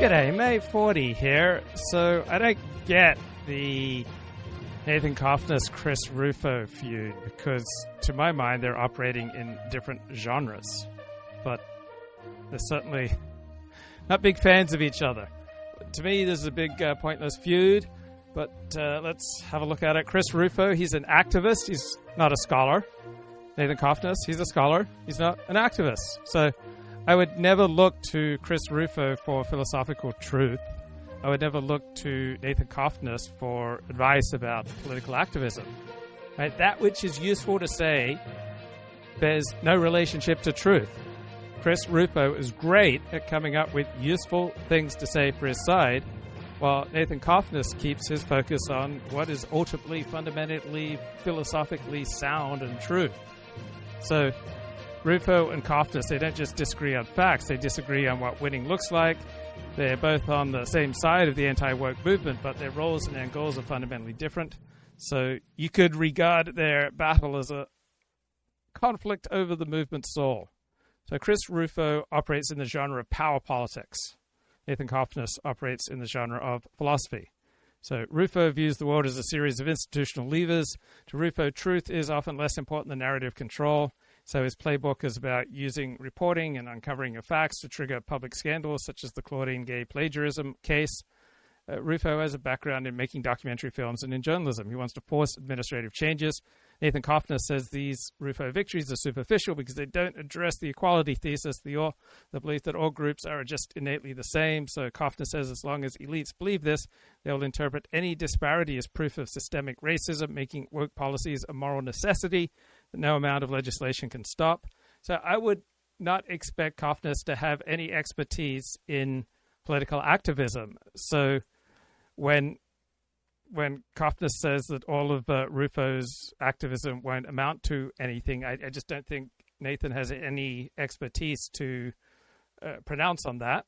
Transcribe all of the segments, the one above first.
G'day, May 40 here. So I don't get the Nathan Cofnas, Chris Rufo feud because, to my mind, they're operating in different genres. But they're certainly not big fans of each other. To me, this is a big pointless feud, but let's have a look at it. Chris Rufo, he's an activist. He's not a scholar. Nathan Cofnas, he's a scholar. He's not an activist. So I would never look to Chris Rufo for philosophical truth. I would never look to Nathan Cofnas for advice about political activism. Right? That which is useful to say bears no relationship to truth. Chris Rufo is great at coming up with useful things to say for his side, while Nathan Cofnas keeps his focus on what is ultimately, fundamentally, philosophically sound and true. So Rufo and Cofnas, they don't just disagree on facts, they disagree on what winning looks like. They're both on the same side of the anti-woke movement, but their roles and their goals are fundamentally different. So you could regard their battle as a conflict over the movement's soul. So Chris Rufo operates in the genre of power politics. Nathan Cofnas operates in the genre of philosophy. So Rufo views the world as a series of institutional levers. To Rufo, truth is often less important than narrative control. So his playbook is about using reporting and uncovering of facts to trigger public scandals, such as the Claudine Gay plagiarism case. Rufo has a background in making documentary films and in journalism. He wants to force administrative changes. Nathan Cofnas says these Rufo victories are superficial because they don't address the equality thesis, the belief that all groups are just innately the same. So Cofnas says as long as elites believe this, they'll interpret any disparity as proof of systemic racism, making woke policies a moral necessity that no amount of legislation can stop. So I would not expect Cofnas to have any expertise in political activism. So when Cofnas says that all of Rufo's activism won't amount to anything, I just don't think Nathan has any expertise to pronounce on that.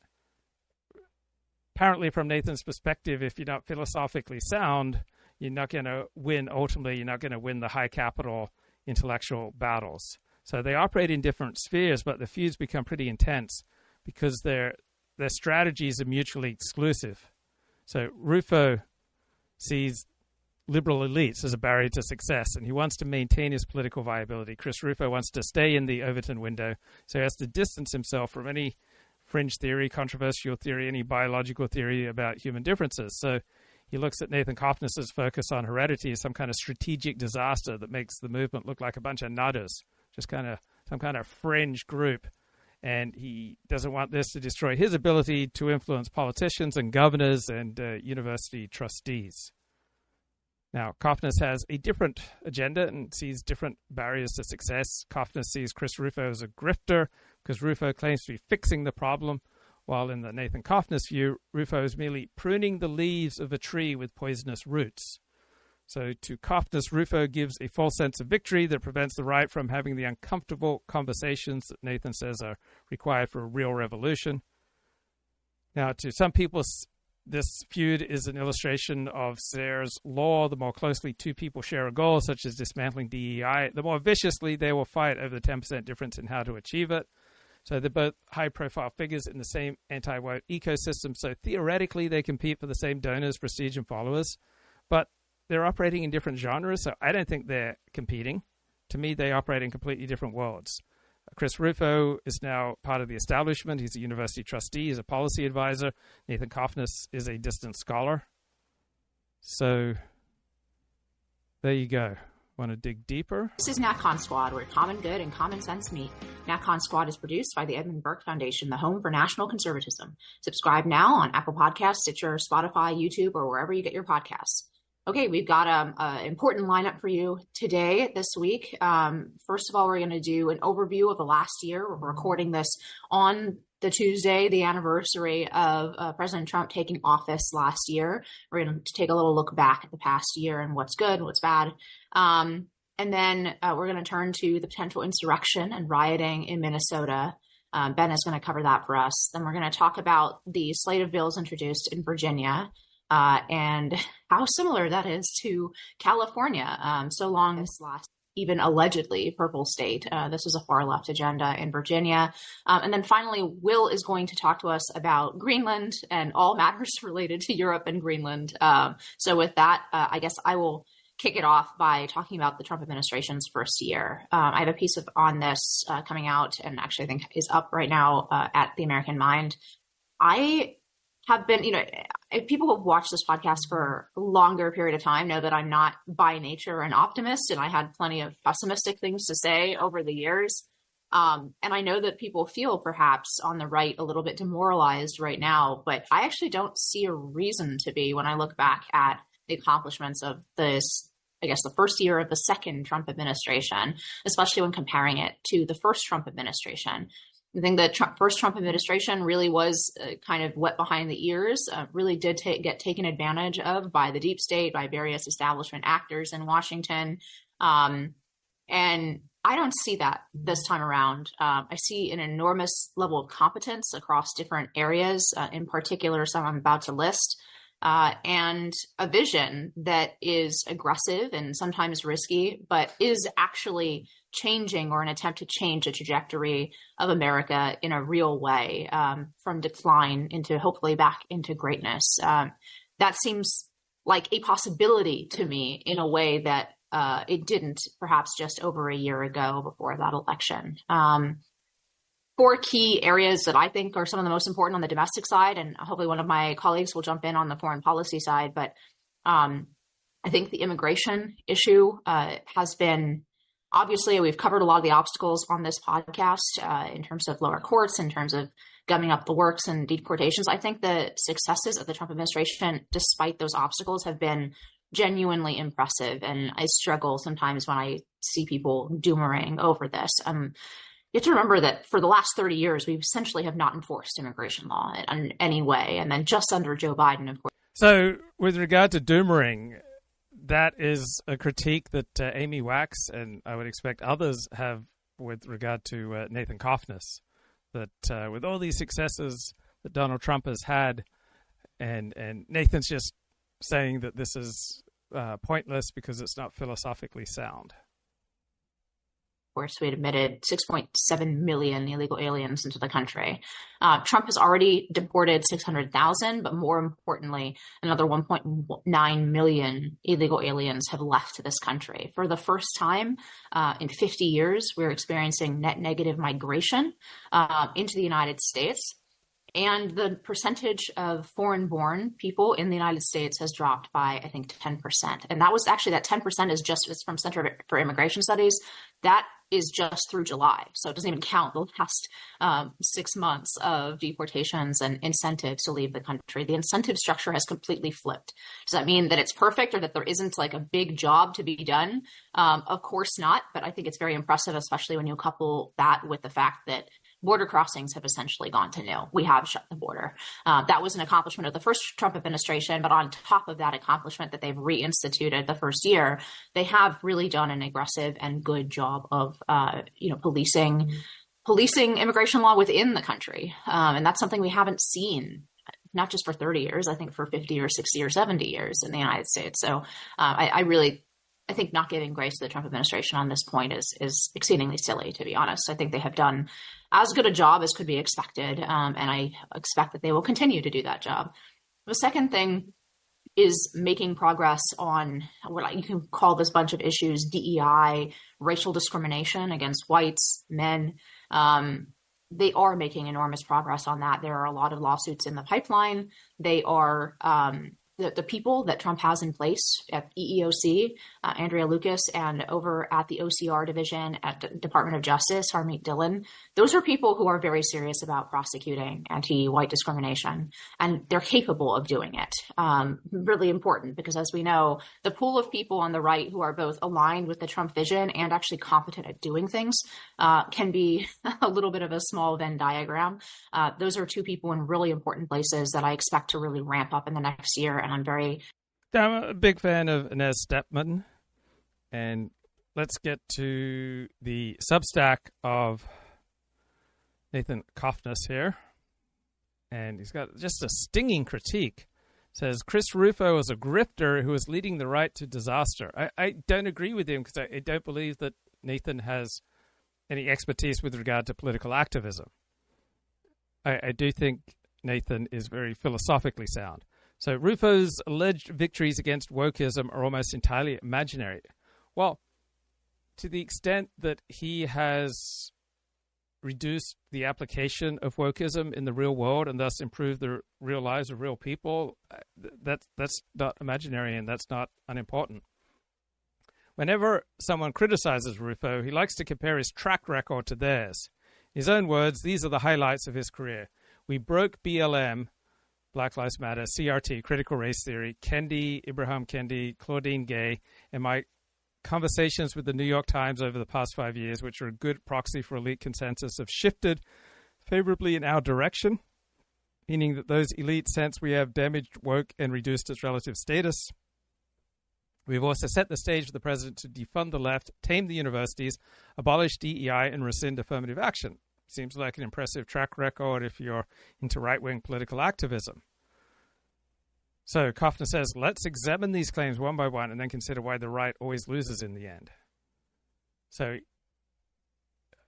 Apparently, from Nathan's perspective, if you're not philosophically sound, you're not going to win. Ultimately, you're not going to win the high capital intellectual battles. So they operate in different spheres, but the feuds become pretty intense because their strategies are mutually exclusive. So Rufo sees liberal elites as a barrier to success, and he wants to maintain his political viability. Chris Rufo wants to stay in the Overton window, so he has to distance himself from any fringe theory, controversial theory, any biological theory about human differences. So he looks at Nathan Cofnas' focus on heredity as some kind of strategic disaster that makes the movement look like a bunch of nutters, just kind of some kind of fringe group. And he doesn't want this to destroy his ability to influence politicians and governors and university trustees. Now, Cofnas has a different agenda and sees different barriers to success. Cofnas sees Chris Rufo as a grifter because Rufo claims to be fixing the problem, while in the Nathan Cofnas view, Rufo is merely pruning the leaves of a tree with poisonous roots. So to Cofnas, Rufo gives a false sense of victory that prevents the right from having the uncomfortable conversations that Nathan says are required for a real revolution. Now, to some people, this feud is an illustration of Sayre's law. The more closely two people share a goal, such as dismantling DEI, the more viciously they will fight over the 10% difference in how to achieve it. So they're both high-profile figures in the same anti-woke ecosystem, so theoretically they compete for the same donors, prestige, and followers. But they're operating in different genres, so I don't think they're competing. To me, they operate in completely different worlds. Chris Rufo is now part of the establishment. He's a university trustee. He's a policy advisor. Nathan Cofnas is a distant scholar. So there you go. Want to dig deeper? This is NatCon Squad, where common good and common sense meet. NatCon Squad is produced by the Edmund Burke Foundation, the home for national conservatism. Subscribe now on Apple Podcasts, Stitcher, Spotify, YouTube, or wherever you get your podcasts. Okay, we've got an important lineup for you today, this week. First of all, we're going to do an overview of the last year. We're recording this on the Tuesday, the anniversary of President Trump taking office last year. We're going to take a little look back at the past year and what's good, what's bad. And then we're going to turn to the potential insurrection and rioting in Minnesota. Ben is going to cover that for us. Then we're going to talk about the slate of bills introduced in Virginia. And how similar that is to California so long as last even allegedly purple state. This was a far left agenda in Virginia. And then finally, Will is going to talk to us about Greenland and all matters related to Europe and Greenland. So with that, I guess I will kick it off by talking about the Trump administration's first year. I have a piece on this coming out, and actually I think is up right now at The American Mind. I have been, if people who have watched this podcast for a longer period of time know that I'm not by nature an optimist, and I had plenty of pessimistic things to say over the years. And I know that people feel perhaps on the right a little bit demoralized right now, but I actually don't see a reason to be when I look back at the accomplishments of this, I guess, the first year of the second Trump administration, especially when comparing it to the first Trump administration. I think the first Trump administration really was kind of wet behind the ears, really did get taken advantage of by the deep state, by various establishment actors in Washington. And I don't see that this time around. I see an enormous level of competence across different areas, in particular some I'm about to list, and a vision that is aggressive and sometimes risky, but is actually changing or an attempt to change the trajectory of America in a real way, from decline into hopefully back into greatness. That seems like a possibility to me in a way that it didn't perhaps just over a year ago before that election. Four key areas that I think are some of the most important on the domestic side, and hopefully one of my colleagues will jump in on the foreign policy side, but I think the immigration issue has been, obviously, we've covered a lot of the obstacles on this podcast in terms of lower courts, in terms of gumming up the works and deportations. I think the successes of the Trump administration, despite those obstacles, have been genuinely impressive. And I struggle sometimes when I see people doomerang over this. You have to remember that for the last 30 years, we essentially have not enforced immigration law in any way. And then just under Joe Biden, of course. So with regard to doomering, that is a critique that Amy Wax and I would expect others have with regard to Nathan Cofnas, that with all these successes that Donald Trump has had, and Nathan's just saying that this is pointless because it's not philosophically sound. Of course, we had admitted 6.7 million illegal aliens into the country. Trump has already deported 600,000, but more importantly, another 1.9 million illegal aliens have left this country. For the first time in 50 years, we're experiencing net negative migration into the United States. And the percentage of foreign-born people in the United States has dropped by, I think, 10%. And that was actually, that 10% is just, it's from Center for Immigration Studies. That is just through July. So it doesn't even count the last 6 months of deportations and incentives to leave the country. The incentive structure has completely flipped. Does that mean that it's perfect or that there isn't like a big job to be done? Of course not. But I think it's very impressive, especially when you couple that with the fact that border crossings have essentially gone to nil. We have shut the border. That was an accomplishment of the first Trump administration, but on top of that accomplishment that they've reinstituted the first year, they have really done an aggressive and good job of, policing immigration law within the country. And that's something we haven't seen, not just for 30 years, I think for 50 or 60 or 70 years in the United States. So I think not giving grace to the Trump administration on this point is exceedingly silly, to be honest. I think they have done as good a job as could be expected, and I expect that they will continue to do that job. The second thing is making progress on what you can call this bunch of issues: DEI, racial discrimination against whites, men. They are making enormous progress on that. There are a lot of lawsuits in the pipeline. They are the people that Trump has in place at EEOC, Andrea Lucas, and over at the OCR division at the Department of Justice, Harmeet Dillon, those are people who are very serious about prosecuting anti-white discrimination, and they're capable of doing it. Really important, because as we know, the pool of people on the right who are both aligned with the Trump vision and actually competent at doing things can be a little bit of a small Venn diagram. Those are two people in really important places that I expect to really ramp up in the next year. And I'm a big fan of Inez Stepman. And let's get to the Substack of Nathan Cofnas here. And he's got just a stinging critique Says, Chris Rufo was a grifter who was leading the right to disaster. I don't agree with him because I don't believe that Nathan has any expertise with regard to political activism. I do think Nathan is very philosophically sound. So Rufo's alleged victories against wokeism are almost entirely imaginary. Well, to the extent that he has reduce the application of wokeism in the real world and thus improve the real lives of real people, that's not imaginary and that's not unimportant. Whenever someone criticizes Rufo, he likes to compare his track record to theirs. In his own words, these are the highlights of his career. We broke BLM, Black Lives Matter, CRT, critical race theory, Kendi, Ibrahim Kendi, Claudine Gay, and my conversations with the New York Times over the past 5 years, which are a good proxy for elite consensus, have shifted favorably in our direction, meaning that those elites sense we have damaged woke and reduced its relative status. We've also set the stage for the president to defund the left, tame the universities, abolish DEI, and rescind affirmative action. Seems like an impressive track record if you're into right-wing political activism. So Cofnas says, let's examine these claims one by one and then consider why the right always loses in the end. So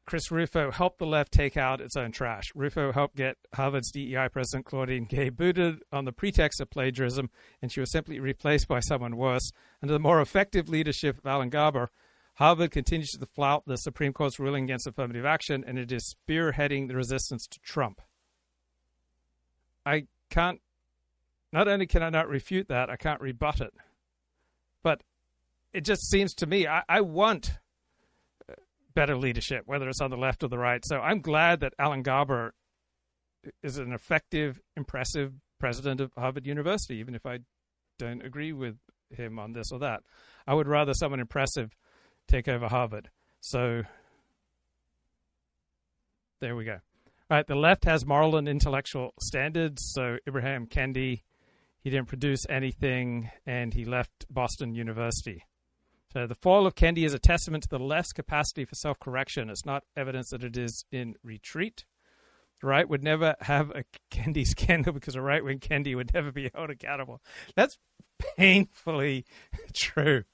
Chris Rufo helped the left take out its own trash. Rufo helped get Harvard's DEI president Claudine Gay booted on the pretext of plagiarism, and she was simply replaced by someone worse. Under the more effective leadership of Alan Garber, Harvard continues to flout the Supreme Court's ruling against affirmative action, and it is spearheading the resistance to Trump. Not only can I not refute that, I can't rebut it. But it just seems to me, I want better leadership, whether it's on the left or the right. So I'm glad that Alan Garber is an effective, impressive president of Harvard University, even if I don't agree with him on this or that. I would rather someone impressive take over Harvard. So there we go. All right, the left has moral and intellectual standards. So Ibrahim Kendi, he didn't produce anything, and he left Boston University. So the fall of Kendi is a testament to the left's capacity for self-correction. It's not evidence that it is in retreat. The right would never have a Kendi scandal because a right-wing Kendi would never be held accountable. That's painfully true.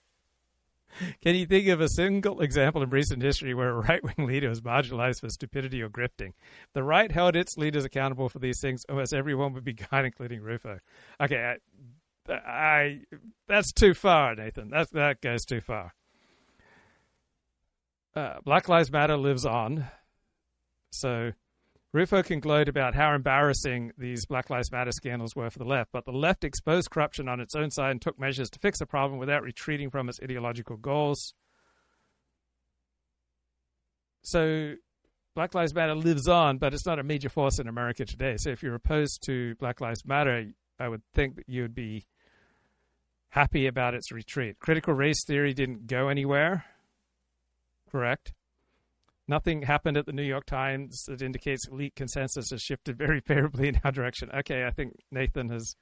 Can you think of a single example in recent history where a right-wing leader was marginalized for stupidity or grifting? If the right held its leaders accountable for these things, almost everyone would be gone, including Rufo. Okay, that's too far, Nathan. That goes too far. Black Lives Matter lives on. So Rufo can gloat about how embarrassing these Black Lives Matter scandals were for the left, but the left exposed corruption on its own side and took measures to fix the problem without retreating from its ideological goals. So Black Lives Matter lives on, but it's not a major force in America today. So if you're opposed to Black Lives Matter, I would think that you would be happy about its retreat. Critical race theory didn't go anywhere. Correct. Nothing happened at the New York Times that indicates elite consensus has shifted very favorably in our direction. Okay, I think Nathan is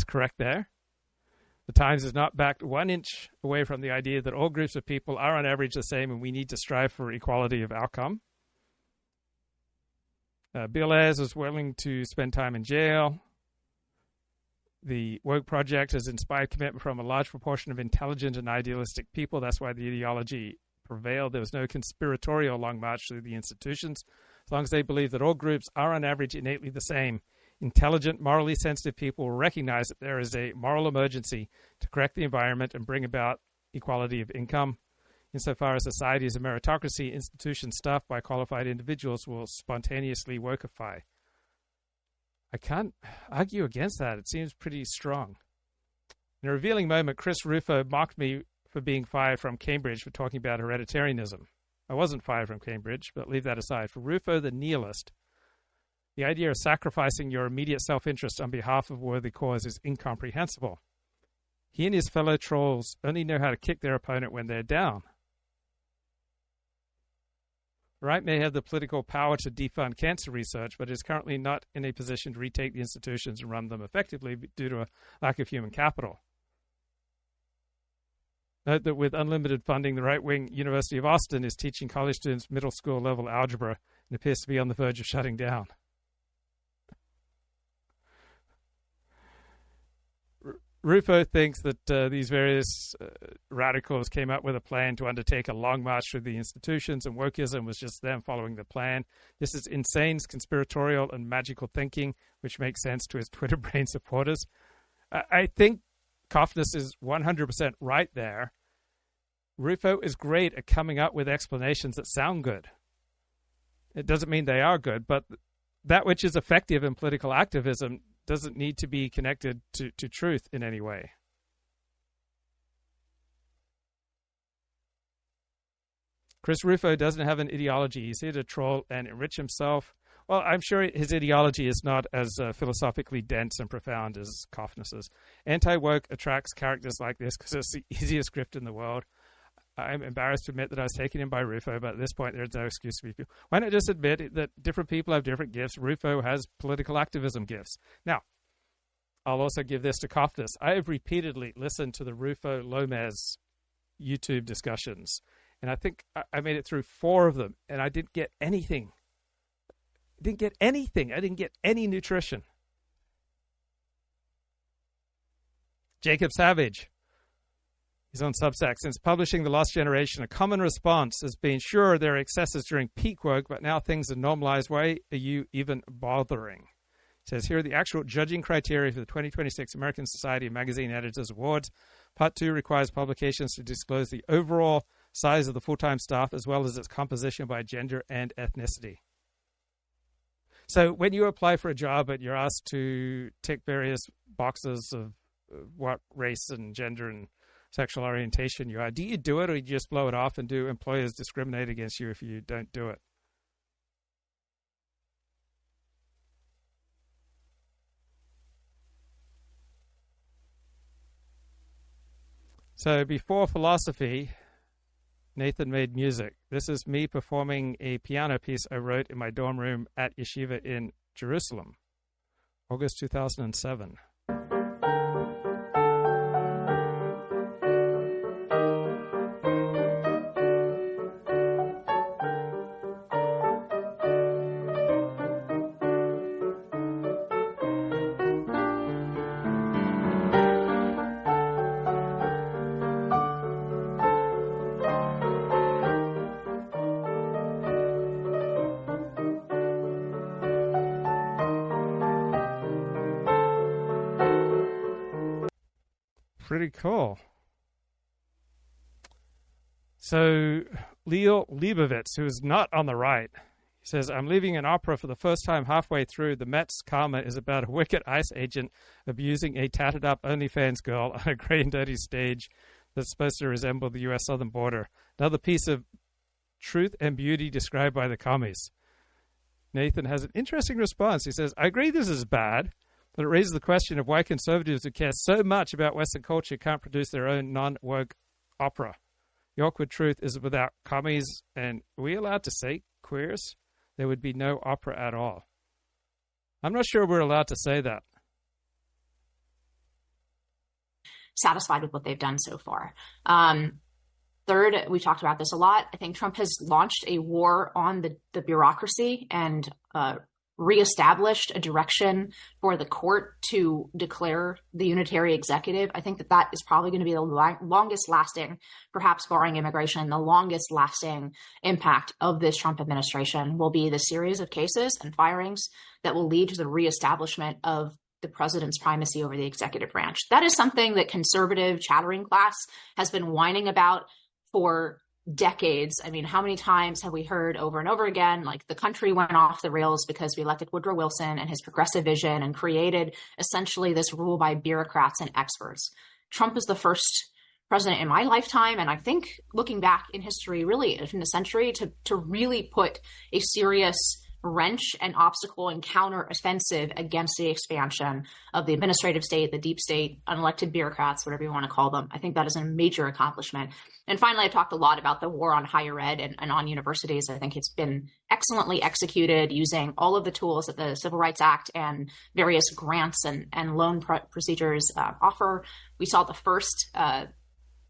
correct there. The Times is not backed 1 inch away from the idea that all groups of people are on average the same and we need to strive for equality of outcome. Bill Ayers is willing to spend time in jail. The Woke Project has inspired commitment from a large proportion of intelligent and idealistic people. That's why the ideology prevailed. There was no conspiratorial long march through the institutions. As long as they believe that all groups are on average innately the same, intelligent, morally sensitive people will recognize that there is a moral emergency to correct the environment and bring about equality of income. Insofar as society is a meritocracy, institutions staffed by qualified individuals will spontaneously wokeify. I can't argue against that. It seems pretty strong. In a revealing moment, Chris Rufo mocked me for being fired from Cambridge for talking about hereditarianism. I wasn't fired from Cambridge, but leave that aside. For Rufo, the nihilist, the idea of sacrificing your immediate self-interest on behalf of a worthy cause is incomprehensible. He and his fellow trolls only know how to kick their opponent when they're down. The right may have the political power to defund cancer research, but is currently not in a position to retake the institutions and run them effectively due to a lack of human capital. Note that with unlimited funding, the right-wing University of Austin is teaching college students middle school level algebra and appears to be on the verge of shutting down. Rufo thinks that these various radicals came up with a plan to undertake a long march through the institutions, and wokeism was just them following the plan. This is insane, conspiratorial, and magical thinking, which makes sense to his Twitter brain supporters. I think Cofnas is 100% right there. Rufo is great at coming up with explanations that sound good. It doesn't mean they are good, but that which is effective in political activism doesn't need to be connected to truth in any way. Chris Rufo doesn't have an ideology. He's here to troll and enrich himself. Well, I'm sure his ideology is not as philosophically dense and profound as Cofnas's. Anti-woke attracts characters like this because it's the easiest grift in the world. I'm embarrassed to admit that I was taken in by Rufo, but at this point there's no excuse for people. Why not just admit that different people have different gifts? Rufo has political activism gifts. Now, I'll also give this to Cofnas. I have repeatedly listened to the Rufo-Lomez YouTube discussions, and I think I made it through 4 of them, and I didn't get anything. I didn't get any nutrition. Jacob Savage. He's on Substack. Since publishing The Lost Generation, a common response has been, sure, there are excesses during peak woke, but now things are normalized. Why are you even bothering? It says, here are the actual judging criteria for the 2026 American Society of Magazine Editors Awards. Part 2 requires publications to disclose the overall size of the full-time staff as well as its composition by gender and ethnicity. So when you apply for a job and you're asked to tick various boxes of what race and gender and sexual orientation you are, do you do it, or you just blow it off and do employers discriminate against you if you don't do it? So before philosophy, Nathan made music. This is me performing a piano piece I wrote in my dorm room at Yeshiva in Jerusalem, August 2007. Pretty cool. So Leo Leibovitz, who is not on the right, he says, I'm leaving an opera for the first time halfway through. The Met's Karma is about a wicked ICE agent abusing a tattered up OnlyFans girl on a grey and dirty stage that's supposed to resemble the U.S. southern border. Another piece of truth and beauty described by the commies. Nathan has an interesting response. He says, I agree this is bad, but it raises the question of why conservatives who care so much about Western culture can't produce their own non-woke opera. The awkward truth is without commies, and are we allowed to say queers, there would be no opera at all. I'm not sure we're allowed to say that. Satisfied with what they've done so far. Third, we talked about this a lot. I think Trump has launched a war on the bureaucracy and reestablished a direction for the court to declare the unitary executive. I think that is probably going to be the longest lasting, perhaps barring immigration, the longest lasting impact of this Trump administration will be the series of cases and firings that will lead to the reestablishment of the president's primacy over the executive branch. That is something that conservative chattering class has been whining about for decades. I mean, how many times have we heard over and over again, like the country went off the rails because we elected Woodrow Wilson and his progressive vision and created essentially this rule by bureaucrats and experts. Trump is the first president in my lifetime, and I think looking back in history, really in the century, to really put a serious wrench and obstacle and counter-offensive against the expansion of the administrative state, the deep state, unelected bureaucrats, whatever you want to call them. I think that is a major accomplishment. And finally, I talked a lot about the war on higher ed and on universities. I think it's been excellently executed using all of the tools that the Civil Rights Act and various grants and loan procedures offer. We saw the first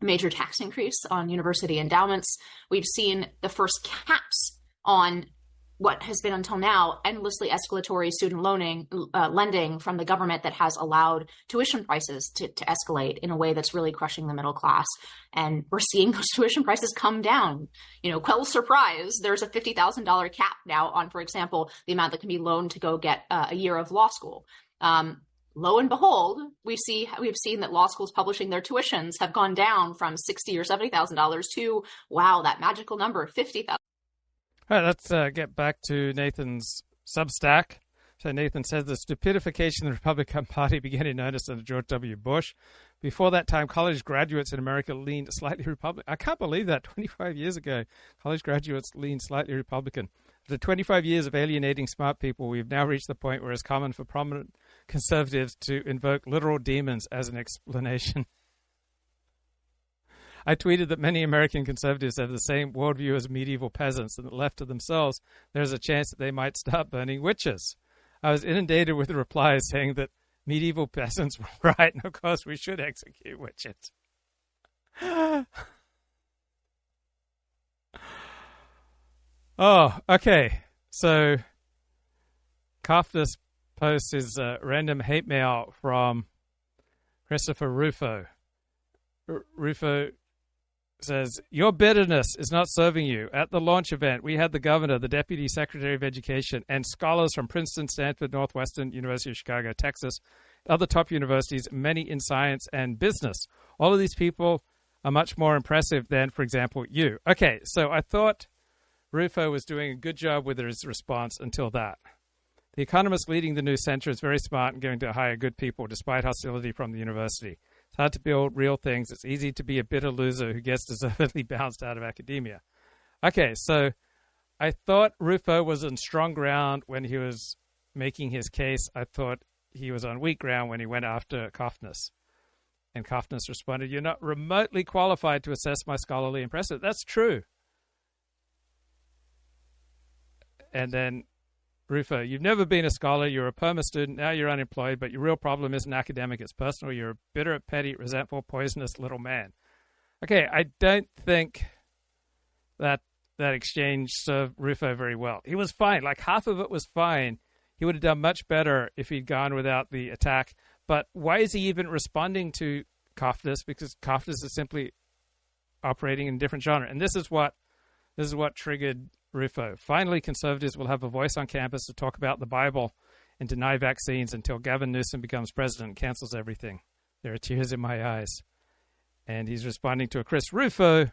major tax increase on university endowments. We've seen the first caps on what has been until now endlessly escalatory student lending from the government that has allowed tuition prices to escalate in a way that's really crushing the middle class. And we're seeing those tuition prices come down. Quell surprise, there's a $50,000 cap now on, for example, the amount that can be loaned to go get a year of law school. Lo and behold, we've seen that law schools publishing their tuitions have gone down from $60,000 or $70,000 to, wow, that magical number of $50,000. All right, let's get back to Nathan's Substack. So Nathan says the stupidification of the Republican Party began in earnest under George W. Bush. Before that time, college graduates in America leaned slightly Republican. I can't believe that. 25 years ago, college graduates leaned slightly Republican. After 25 years of alienating smart people, we've now reached the point where it's common for prominent conservatives to invoke literal demons as an explanation. I tweeted that many American conservatives have the same worldview as medieval peasants, and that left to themselves, there's a chance that they might start burning witches. I was inundated with replies saying that medieval peasants were right, and of course we should execute witches. Oh, okay. So Cofnas posts his random hate mail from Christopher Rufo. Rufo says, your bitterness is not serving you. At the launch event, we had the governor, the deputy secretary of education, and scholars from Princeton, Stanford, Northwestern, University of Chicago, Texas, other top universities, many in science and business. All of these people are much more impressive than, for example, you. Okay, so I thought Rufo was doing a good job with his response until that. The economist leading the new center is very smart and going to hire good people despite hostility from the university. It's hard to build real things. It's easy to be a bitter loser who gets deservedly bounced out of academia. Okay, so I thought Rufo was on strong ground when he was making his case. I thought he was on weak ground when he went after Cofnas. And Cofnas responded, you're not remotely qualified to assess my scholarly impressive. That's true. And then Rufo, you've never been a scholar, you're a perma student, now you're unemployed, but your real problem isn't academic, it's personal. You're a bitter, petty, resentful, poisonous little man. Okay, I don't think that exchange served Rufo very well. He was fine. Like, half of it was fine. He would have done much better if he'd gone without the attack. But why is he even responding to Cofnas? Because Cofnas is simply operating in a different genre. And this is what triggered Rufo. Finally, conservatives will have a voice on campus to talk about the Bible and deny vaccines until Gavin Newsom becomes president and cancels everything. There are tears in my eyes. And he's responding to a Chris Rufo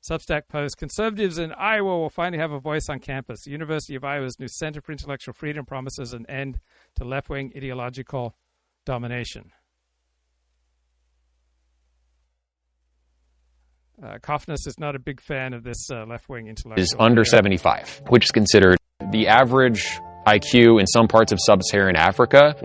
Substack post. Conservatives in Iowa will finally have a voice on campus. The University of Iowa's new Center for Intellectual Freedom promises an end to left-wing ideological domination. Cofnas is not a big fan of this left-wing intellectual. Is under 75, which is considered the average IQ in some parts of sub-Saharan Africa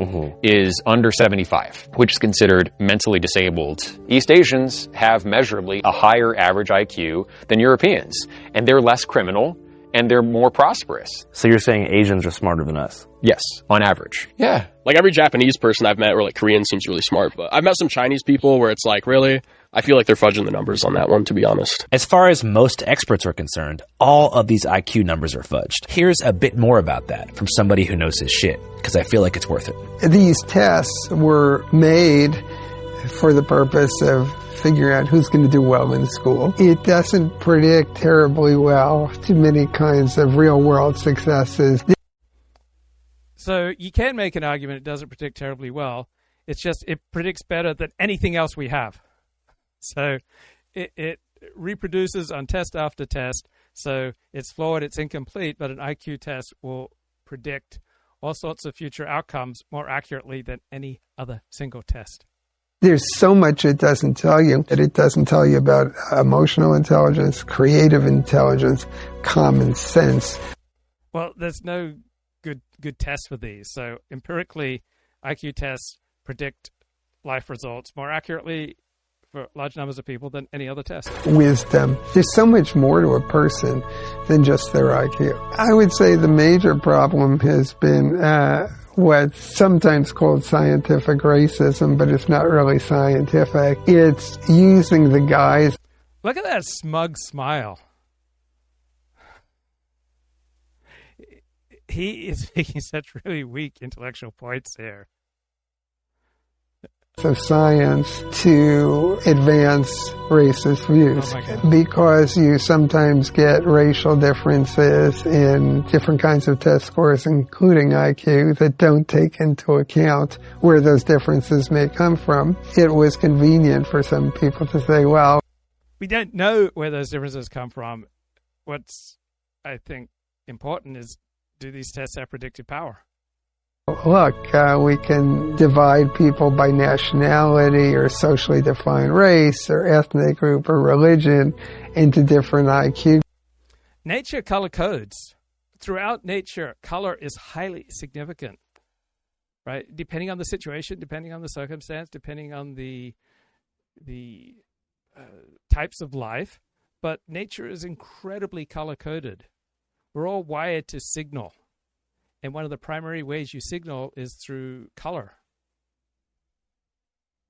is under 75, which is considered mentally disabled. East Asians have measurably a higher average IQ than Europeans, and they're less criminal, and they're more prosperous. So you're saying Asians are smarter than us? Yes, on average. Yeah. Like every Japanese person I've met, or like Korean, seems really smart, but I've met some Chinese people where it's like, really? I feel like they're fudging the numbers on that one, to be honest. As far as most experts are concerned, all of these IQ numbers are fudged. Here's a bit more about that from somebody who knows his shit, because I feel like it's worth it. These tests were made for the purpose of figuring out who's going to do well in school. It doesn't predict terribly well to many kinds of real-world successes. So you can make an argument it doesn't predict terribly well. It's just it predicts better than anything else we have. So it reproduces on test after test. So it's flawed, it's incomplete, but an IQ test will predict all sorts of future outcomes more accurately than any other single test. There's so much it doesn't tell you. That it doesn't tell you about emotional intelligence, creative intelligence, common sense. Well, there's no good test for these. So empirically, IQ tests predict life results more accurately for large numbers of people than any other test. Wisdom. There's so much more to a person than just their IQ. I would say the major problem has been what's sometimes called scientific racism, but it's not really scientific. It's using the guise. Look at that smug smile. he is making such really weak intellectual points here. Of science to advance racist views, because you sometimes get racial differences in different kinds of test scores, including IQ, that don't take into account where those differences may come from. It was convenient for some people to say, well, we don't know where those differences come from. What's, I think, important is, do these tests have predictive power? look, we can divide people by nationality or socially defined race or ethnic group or religion into different IQ. Nature color codes. Throughout nature, color is highly significant, right? Depending on the situation, depending on the circumstance, depending on the types of life. But nature is incredibly color coded. We're all wired to signal. And one of the primary ways you signal is through color.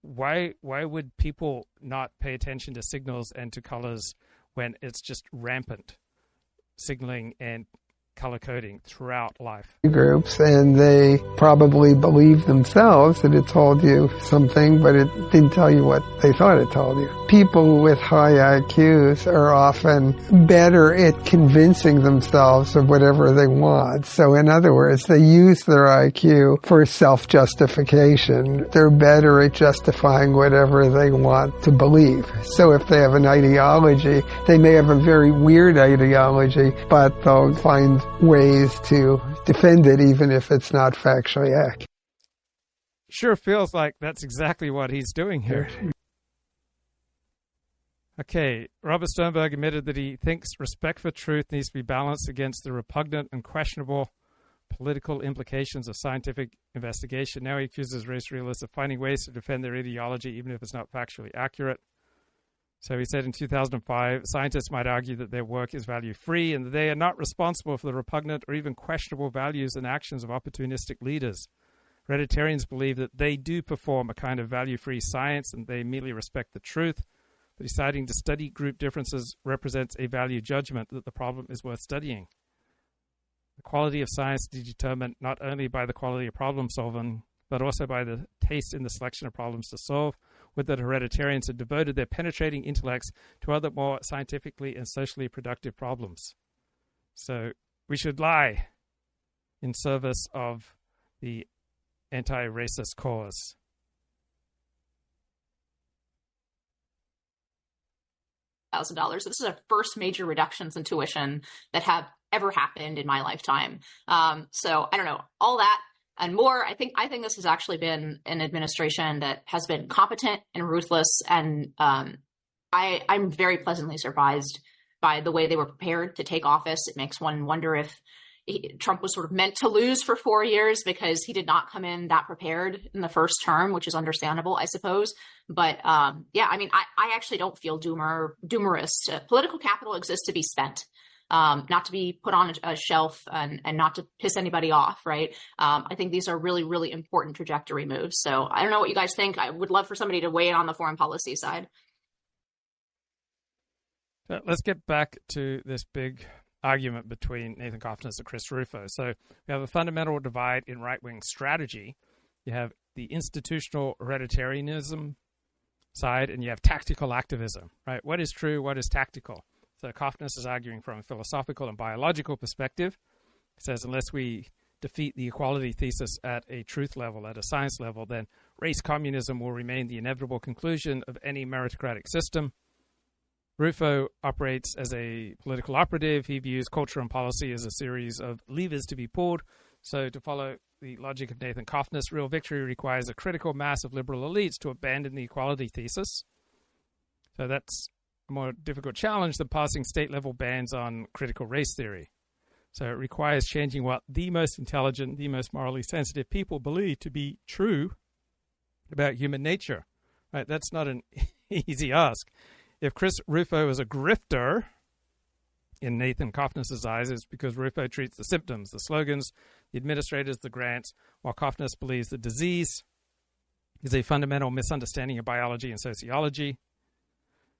Why would people not pay attention to signals and to colors when it's just rampant signaling and color coding throughout life? Groups, and they probably believe themselves that it told you something, but it didn't tell you what they thought it told you. People with high IQs are often better at convincing themselves of whatever they want. So in other words, they use their IQ for self-justification. They're better at justifying whatever they want to believe. So if they have an ideology, they may have a very weird ideology, but they'll find ways to defend it even if it's not factually accurate. Sure feels like that's exactly what he's doing here. Okay, Robert Sternberg admitted that he thinks respect for truth needs to be balanced against the repugnant and questionable political implications of scientific investigation. Now he accuses race realists of finding ways to defend their ideology even if it's not factually accurate. So he said in 2005, scientists might argue that their work is value-free and that they are not responsible for the repugnant or even questionable values and actions of opportunistic leaders. Hereditarians believe that they do perform a kind of value-free science and they merely respect the truth. But deciding to study group differences represents a value judgment that the problem is worth studying. The quality of science is determined not only by the quality of problem solving, but also by the taste in the selection of problems to solve, with the hereditarians have devoted their penetrating intellects to other more scientifically and socially productive problems. So we should lie in service of the anti-racist cause. $1,000. This is the first major reductions in tuition that have ever happened in my lifetime. So I don't know, all that and more. I think this has actually been an administration that has been competent and ruthless, and I'm very pleasantly surprised by the way they were prepared to take office. It makes one wonder if Trump was sort of meant to lose for 4 years because he did not come in that prepared in the first term, which is understandable, I suppose. But yeah, I mean, I actually don't feel doomerist. Political capital exists to be spent, not to be put on a shelf and not to piss anybody off, right? I think these are really, really important trajectory moves. So I don't know what you guys think. I would love for somebody to weigh in on the foreign policy side. So let's get back to this big argument between Nathan Cofnas and Chris Rufo. So we have a fundamental divide in right-wing strategy. You have the institutional hereditarianism side, and you have tactical activism, right? What is true? What is tactical? So Cofnas is arguing from a philosophical and biological perspective. He says unless we defeat the equality thesis at a truth level, at a science level, then race communism will remain the inevitable conclusion of any meritocratic system. Rufo operates as a political operative. He views culture and policy as a series of levers to be pulled. So to follow the logic of Nathan Cofnas, real victory requires a critical mass of liberal elites to abandon the equality thesis. So that's a more difficult challenge than passing state-level bans on critical race theory. So it requires changing what the most intelligent, the most morally sensitive people believe to be true about human nature. Right? That's not an easy ask. If Chris Rufo is a grifter, in Nathan Cofnas' eyes, it's because Rufo treats the symptoms, the slogans, the administrators, the grants, while Cofnas believes the disease is a fundamental misunderstanding of biology and sociology.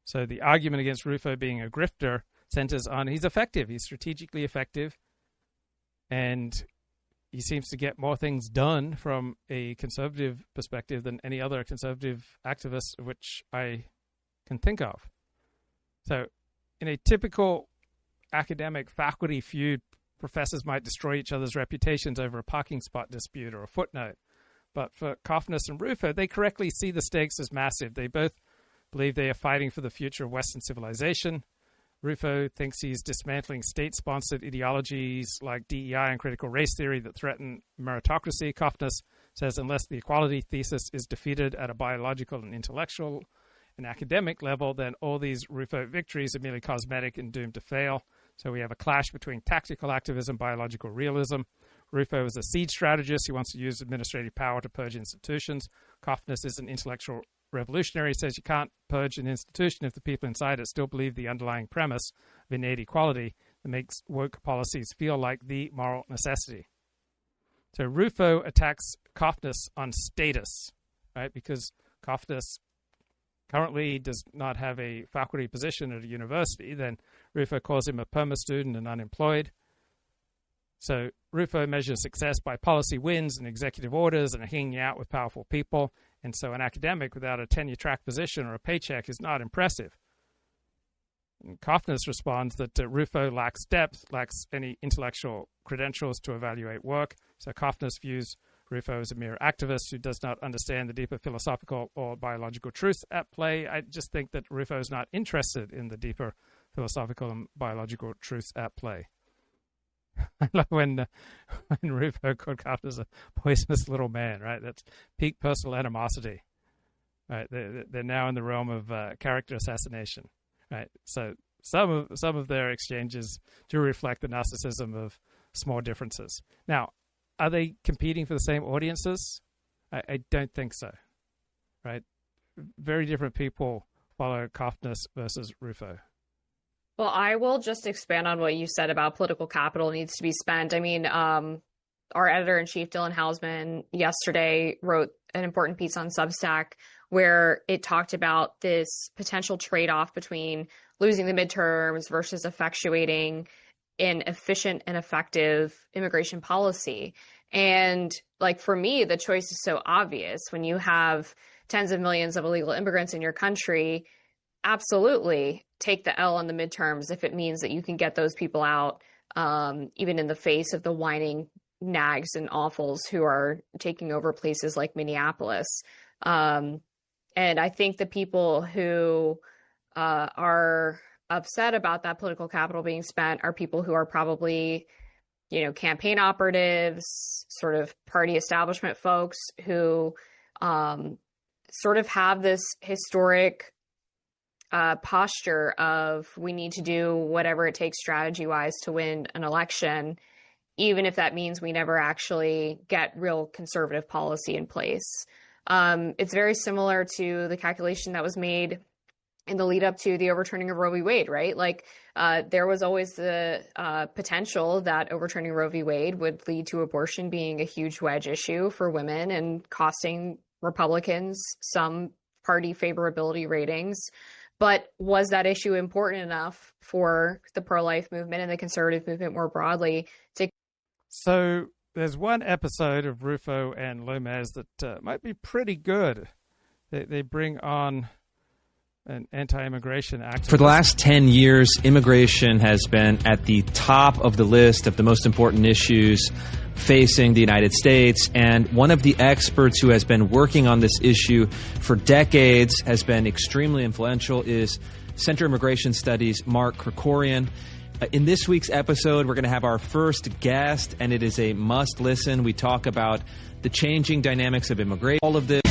So the argument against Rufo being a grifter centers on he's effective, he's strategically effective, and he seems to get more things done from a conservative perspective than any other conservative activist which I can think of. So in a typical academic faculty feud, professors might destroy each other's reputations over a parking spot dispute or a footnote. But for Cofnas and Rufo, they correctly see the stakes as massive. They both believe they are fighting for the future of Western civilization. Rufo thinks he's dismantling state-sponsored ideologies like DEI and critical race theory that threaten meritocracy. Cofnas says unless the equality thesis is defeated at a biological and intellectual and academic level, then all these Rufo victories are merely cosmetic and doomed to fail. So we have a clash between tactical activism and biological realism. Rufo is a siege strategist. He wants to use administrative power to purge institutions. Cofnas is an intellectual revolutionary. He says you can't purge an institution if the people inside it still believe the underlying premise of innate equality that makes woke policies feel like the moral necessity. So Rufo attacks Cofnas on status, right? Because Cofnas currently does not have a faculty position at a university. Then Rufo calls him a perma student and unemployed. So Rufo measures success by policy wins and executive orders and hanging out with powerful people. And so an academic without a tenure-track position or a paycheck is not impressive. And Cofnas responds that Rufo lacks depth, lacks any intellectual credentials to evaluate work. So Cofnas views Rufo as a mere activist who does not understand the deeper philosophical or biological truths at play. I just think that Rufo is not interested in the deeper philosophical and biological truths at play. I love when Rufo called Cofnas a poisonous little man, right? That's peak personal animosity, right? They're now in the realm of character assassination, right? So some of their exchanges do reflect the narcissism of small differences. Now, are they competing for the same audiences? I don't think so, right? Very different people follow Cofnas versus Rufo. Well, I will just expand on what you said about political capital needs to be spent. I mean, our editor-in-chief, Dylan Hausman, yesterday wrote an important piece on Substack where it talked about this potential trade-off between losing the midterms versus effectuating an efficient and effective immigration policy. And like for me, the choice is so obvious. When you have tens of millions of illegal immigrants in your country, absolutely take the L on the midterms if it means that you can get those people out, even in the face of the whining nags and awfuls who are taking over places like Minneapolis. And I think the people who are upset about that political capital being spent are people who are probably, campaign operatives, sort of party establishment folks who sort of have this historic posture of we need to do whatever it takes strategy-wise to win an election, even if that means we never actually get real conservative policy in place. It's very similar to the calculation that was made in the lead up to the overturning of Roe v. Wade, right? Like there was always the potential that overturning Roe v. Wade would lead to abortion being a huge wedge issue for women and costing Republicans some party favorability ratings. But was that issue important enough for the pro-life movement and the conservative movement more broadly to... So there's one episode of Rufo and Lomez that might be pretty good. They bring on an anti-immigration activist. For the last 10 years, immigration has been at the top of the list of the most important issues facing the United States. And one of the experts who has been working on this issue for decades, has been extremely influential, is Center Immigration Studies' Mark Krikorian. In this week's episode, we're going to have our first guest, and it is a must listen. We talk about the changing dynamics of immigration, all of this.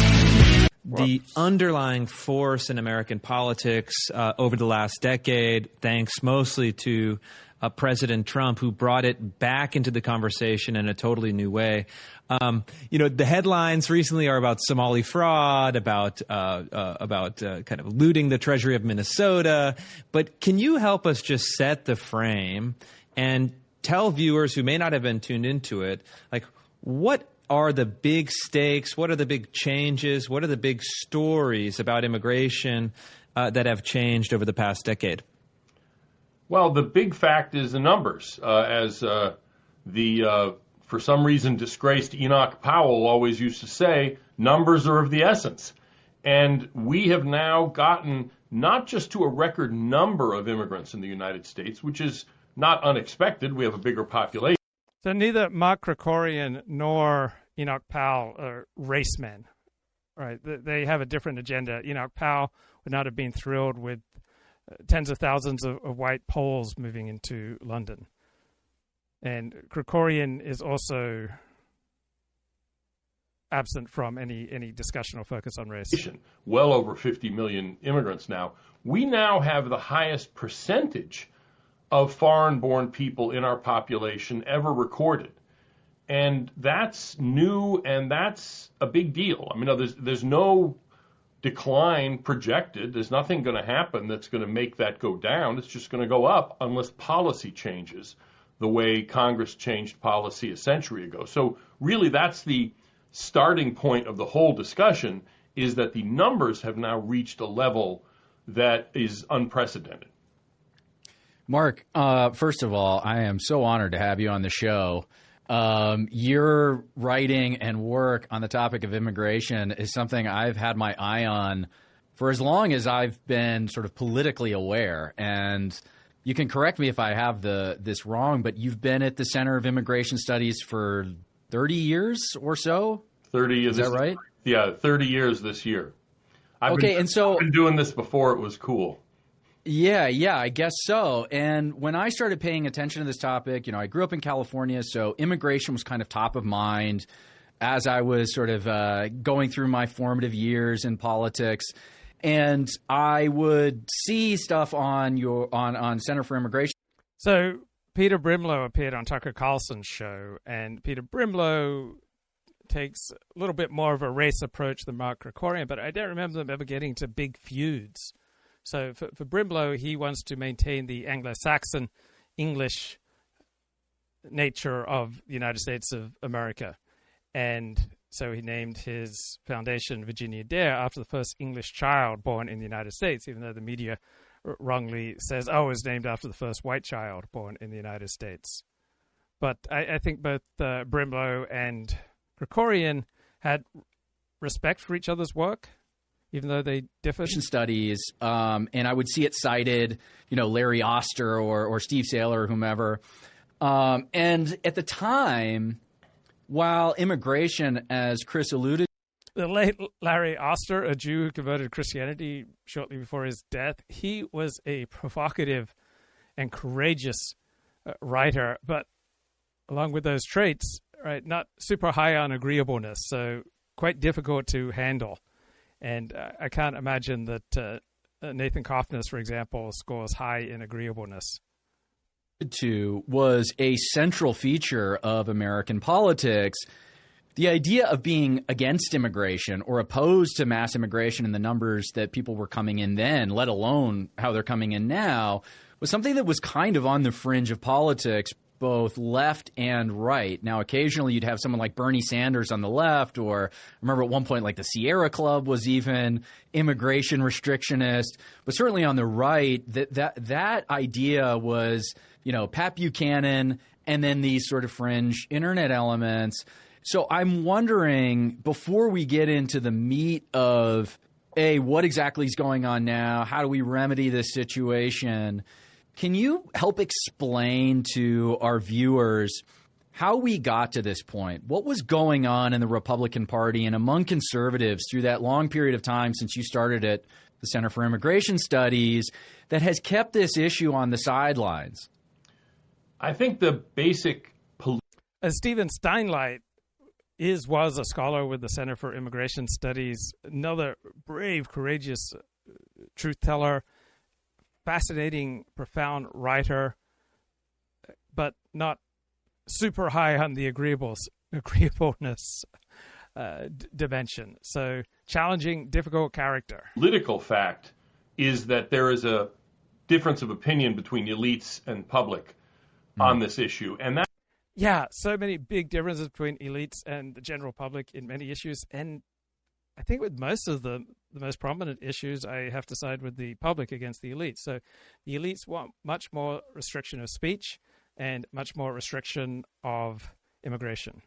The underlying force in American politics over the last decade, thanks mostly to President Trump, who brought it back into the conversation in a totally new way. The headlines recently are about Somali fraud, about kind of looting the Treasury of Minnesota. But can you help us just set the frame and tell viewers who may not have been tuned into it, like, what are the big stakes? What are the big changes? What are the big stories about immigration that have changed over the past decade? Well, the big fact is the numbers. As the for some reason, disgraced Enoch Powell always used to say, numbers are of the essence. And we have now gotten not just to a record number of immigrants in the United States, which is not unexpected. We have a bigger population. So neither Mark Krikorian nor Enoch Powell are racemen, right? They have a different agenda. Enoch Powell would not have been thrilled with tens of thousands of white Poles moving into London. And Krikorian is also absent from any discussion or focus on race. Well over 50 million immigrants now. We now have the highest percentage of foreign-born people in our population ever recorded. And that's new, and that's a big deal. I mean, there's no decline projected. There's nothing going to happen that's going to make that go down. It's just going to go up unless policy changes the way Congress changed policy a century ago. So really, that's the starting point of the whole discussion, is that the numbers have now reached a level that is unprecedented. Mark, first of all, I am so honored to have you on the show. Your writing and work on the topic of immigration is something I've had my eye on for as long as I've been sort of politically aware. And you can correct me if I have this wrong, but you've been at the Center of Immigration Studies for 30 years or so? 30 years. Is that right? Yeah, 30 years this year. I've been doing this before it was cool. Yeah, I guess so. And when I started paying attention to this topic, I grew up in California, so immigration was kind of top of mind as I was sort of going through my formative years in politics. And I would see stuff on Center for Immigration. So Peter Brimlow appeared on Tucker Carlson's show, and Peter Brimlow takes a little bit more of a race approach than Mark Krikorian, but I don't remember them ever getting to big feuds. So for Brimlow, he wants to maintain the Anglo-Saxon English nature of the United States of America. And so he named his foundation Virginia Dare after the first English child born in the United States, even though the media wrongly says, it was named after the first white child born in the United States. But I think both Brimlow and Krikorian had respect for each other's work, even though they differ. Studies, and I would see it cited, Larry Oster or Steve Saylor or whomever. And at the time, while immigration, as Chris alluded, the late Larry Oster, a Jew who converted to Christianity shortly before his death, he was a provocative and courageous writer, but along with those traits, right, not super high on agreeableness, so quite difficult to handle. And I can't imagine that Nathan Cofnas, for example, scores high in agreeableness. Was a central feature of American politics. The idea of being against immigration or opposed to mass immigration in the numbers that people were coming in then, let alone how they're coming in now, was something that was kind of on the fringe of politics, both left and right. Now, occasionally you'd have someone like Bernie Sanders on the left, or I remember at one point like the Sierra Club was even immigration restrictionist. But certainly on the right, that idea was, Pat Buchanan and then these sort of fringe internet elements. So I'm wondering, before we get into the meat of, what exactly is going on now? How do we remedy this situation? Can you help explain to our viewers how we got to this point? What was going on in the Republican Party and among conservatives through that long period of time since you started at the Center for Immigration Studies that has kept this issue on the sidelines? I think the basic... Stephen Steinlight was a scholar with the Center for Immigration Studies, another brave, courageous truth teller, fascinating, profound writer, but not super high on the agreeableness dimension. So challenging, difficult character. Political fact is that there is a difference of opinion between elites and public on this issue. And that so many big differences between elites and the general public in many issues. And I think with most of the most prominent issues, I have to side with the public against the elites. So the elites want much more restriction of speech and much more restriction of immigration.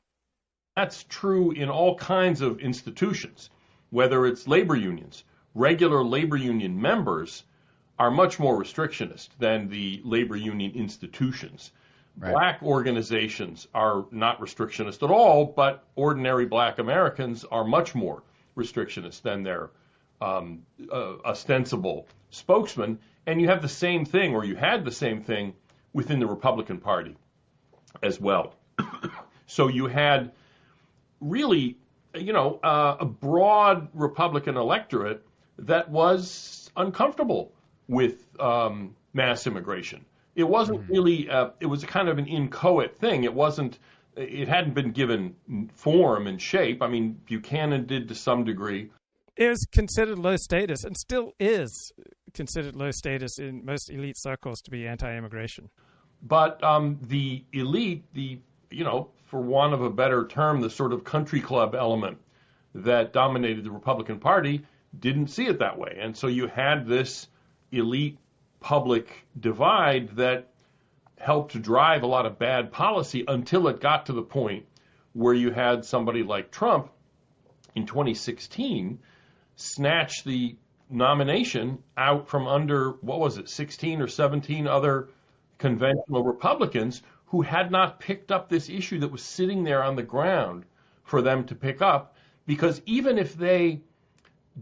That's true in all kinds of institutions, whether it's labor unions. Regular labor union members are much more restrictionist than the labor union institutions. Right. Black organizations are not restrictionist at all, but ordinary black Americans are much more restrictionist than their ostensible spokesman. And you have the same thing, or you had the same thing, within the Republican Party as well. So you had really, a broad Republican electorate that was uncomfortable with mass immigration. It wasn't really, it was kind of an inchoate thing. It hadn't been given form and shape. I mean, Buchanan did to some degree. It was considered low status, and still is considered low status in most elite circles to be anti-immigration. But the elite, for want of a better term, the sort of country club element that dominated the Republican Party didn't see it that way. And so you had this elite public divide that helped to drive a lot of bad policy until it got to the point where you had somebody like Trump in 2016 snatch the nomination out from under, 16 or 17 other conventional Republicans who had not picked up this issue that was sitting there on the ground for them to pick up. Because even if they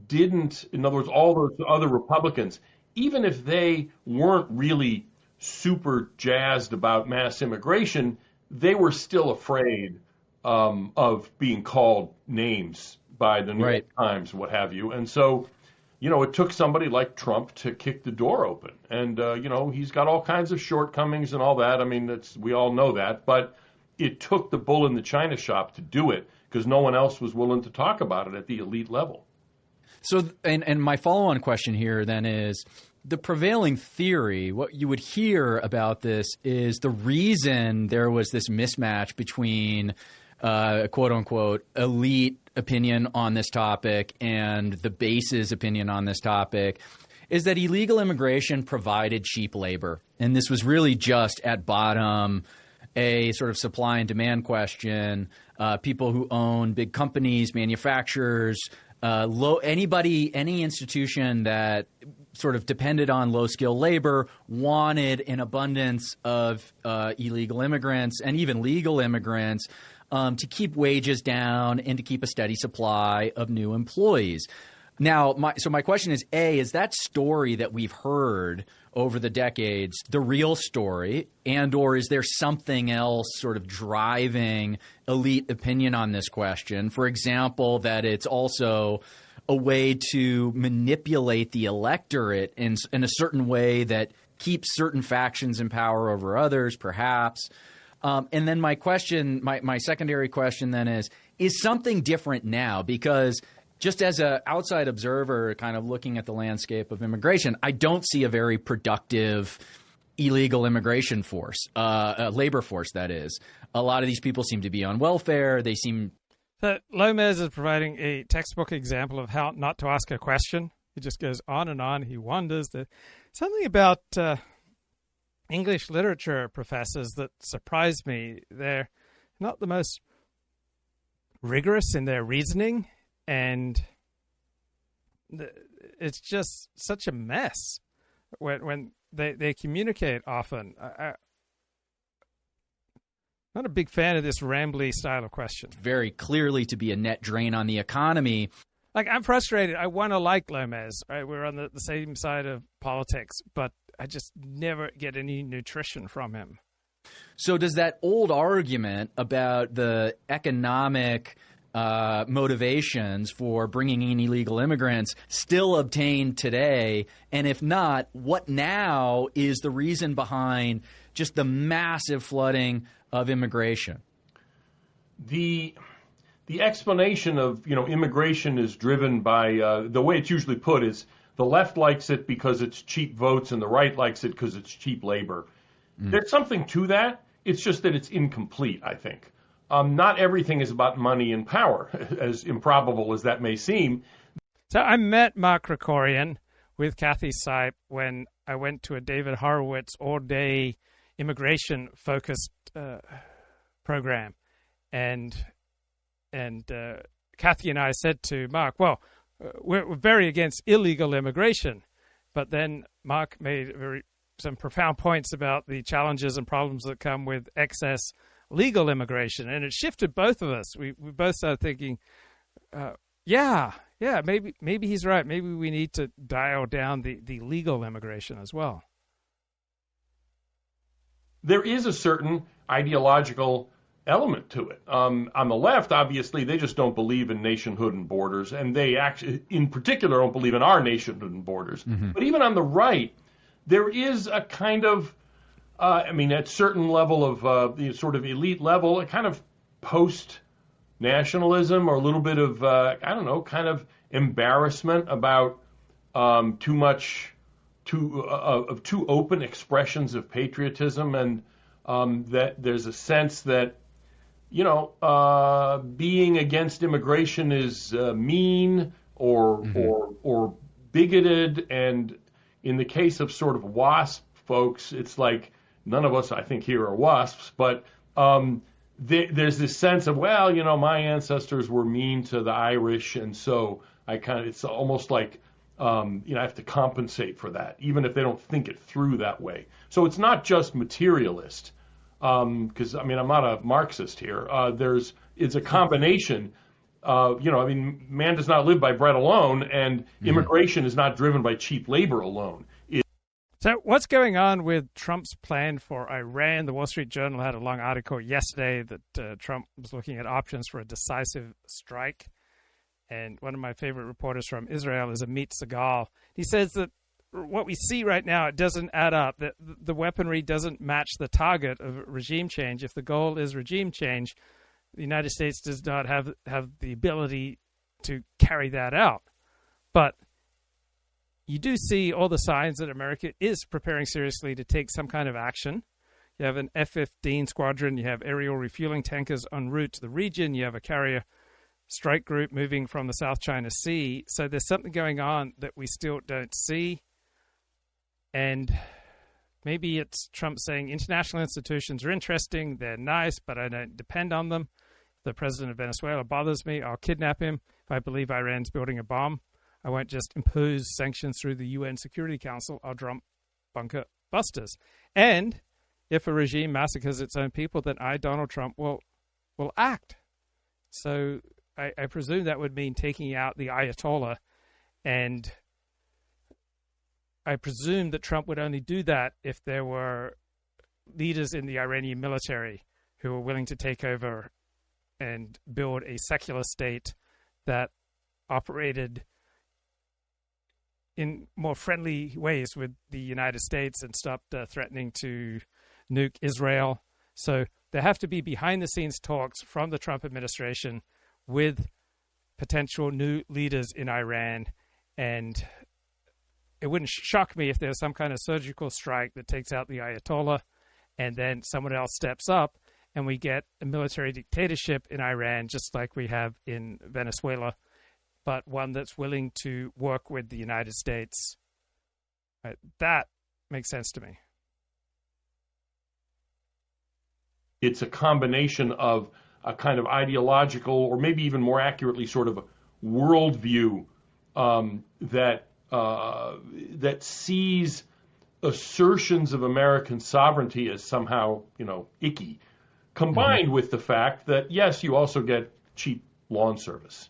didn't, in other words, all those other Republicans, even if they weren't really super jazzed about mass immigration, they were still afraid of being called names by the New York Times, what have you. And so, it took somebody like Trump to kick the door open. And, he's got all kinds of shortcomings and all that. I mean, we all know that. But it took the bull in the china shop to do it because no one else was willing to talk about it at the elite level. So, and my follow-on question here then is, the prevailing theory, what you would hear about this is the reason there was this mismatch between quote-unquote elite opinion on this topic and the base's opinion on this topic is that illegal immigration provided cheap labor. And this was really just at bottom a sort of supply and demand question. People who own big companies, manufacturers, any institution that sort of depended on low-skilled labor wanted an abundance of illegal immigrants and even legal immigrants to keep wages down and to keep a steady supply of new employees. Now, my question is, A, is that story that we've heard over the decades the real story, and or is there something else sort of driving elite opinion on this question? For example, that it's also a way to manipulate the electorate in a certain way that keeps certain factions in power over others, perhaps. And then my secondary question then is something different now? Because just as an outside observer kind of looking at the landscape of immigration, I don't see a very productive illegal immigration force, labor force, that is. A lot of these people seem to be on welfare. They seem... So Lomez is providing a textbook example of how not to ask a question. He just goes on and on. He wonders. Something about English literature professors that surprised me. They're not the most rigorous in their reasoning, and it's just such a mess when they communicate often. I'm not a big fan of this rambly style of question. Very clearly to be a net drain on the economy. Like, I'm frustrated. I want to like Lomez, right? We're on the same side of politics, but I just never get any nutrition from him. So does that old argument about the economic motivations for bringing in illegal immigrants still obtain today? And if not, what now is the reason behind just the massive flooding of immigration? The explanation of, immigration is driven by, the way it's usually put is the left likes it because it's cheap votes and the right likes it because it's cheap labor. There's something to that. It's just that it's incomplete, I think. Not everything is about money and power, as improbable as that may seem. So I met Mark Krikorian with Kathy Sipe when I went to a David Horowitz all-day immigration-focused program. and Kathy and I said to Mark, well, we're very against illegal immigration. But then Mark made some profound points about the challenges and problems that come with excess legal immigration. And it shifted both of us. We both started thinking, maybe he's right. Maybe we need to dial down the legal immigration as well. There is a certain ideological element to it. On the left, obviously, they just don't believe in nationhood and borders, and they actually, in particular, don't believe in our nationhood and borders. Mm-hmm. But even on the right, there is a kind of, at certain level of the sort of elite level, a kind of post-nationalism or a little bit of, kind of embarrassment about too open expressions of patriotism, and that there's a sense that being against immigration is mean or bigoted. And in the case of sort of WASP folks, it's like none of us, I think, here are WASPs, but there's this sense of, my ancestors were mean to the Irish, and so it's almost like, I have to compensate for that, even if they don't think it through that way. So it's not just materialist. Because I'm not a Marxist here. It's a combination. Man does not live by bread alone, and immigration is not driven by cheap labor alone. So what's going on with Trump's plan for Iran? The Wall Street Journal had a long article yesterday that Trump was looking at options for a decisive strike. And one of my favorite reporters from Israel is Amit Segal. He says that what we see right now, it doesn't add up. The weaponry doesn't match the target of regime change. If the goal is regime change, the United States does not have the ability to carry that out. But you do see all the signs that America is preparing seriously to take some kind of action. You have an F-15 squadron. You have aerial refueling tankers en route to the region. You have a carrier strike group moving from the South China Sea. So there's something going on that we still don't see. And maybe it's Trump saying international institutions are interesting, they're nice, but I don't depend on them. If the president of Venezuela bothers me, I'll kidnap him. If I believe Iran's building a bomb, I won't just impose sanctions through the UN Security Council. I'll drop bunker busters. And if a regime massacres its own people, then I, Donald Trump, will act. So I presume that would mean taking out the Ayatollah, and I presume that Trump would only do that if there were leaders in the Iranian military who were willing to take over and build a secular state that operated in more friendly ways with the United States and stopped threatening to nuke Israel. So there have to be behind-the-scenes talks from the Trump administration with potential new leaders in Iran, and it wouldn't shock me if there's some kind of surgical strike that takes out the Ayatollah, and then someone else steps up, and we get a military dictatorship in Iran, just like we have in Venezuela, but one that's willing to work with the United States. That makes sense to me. It's a combination of a kind of ideological, or maybe even more accurately, sort of a worldview that sees assertions of American sovereignty as somehow, icky, combined with the fact that, yes, you also get cheap lawn service.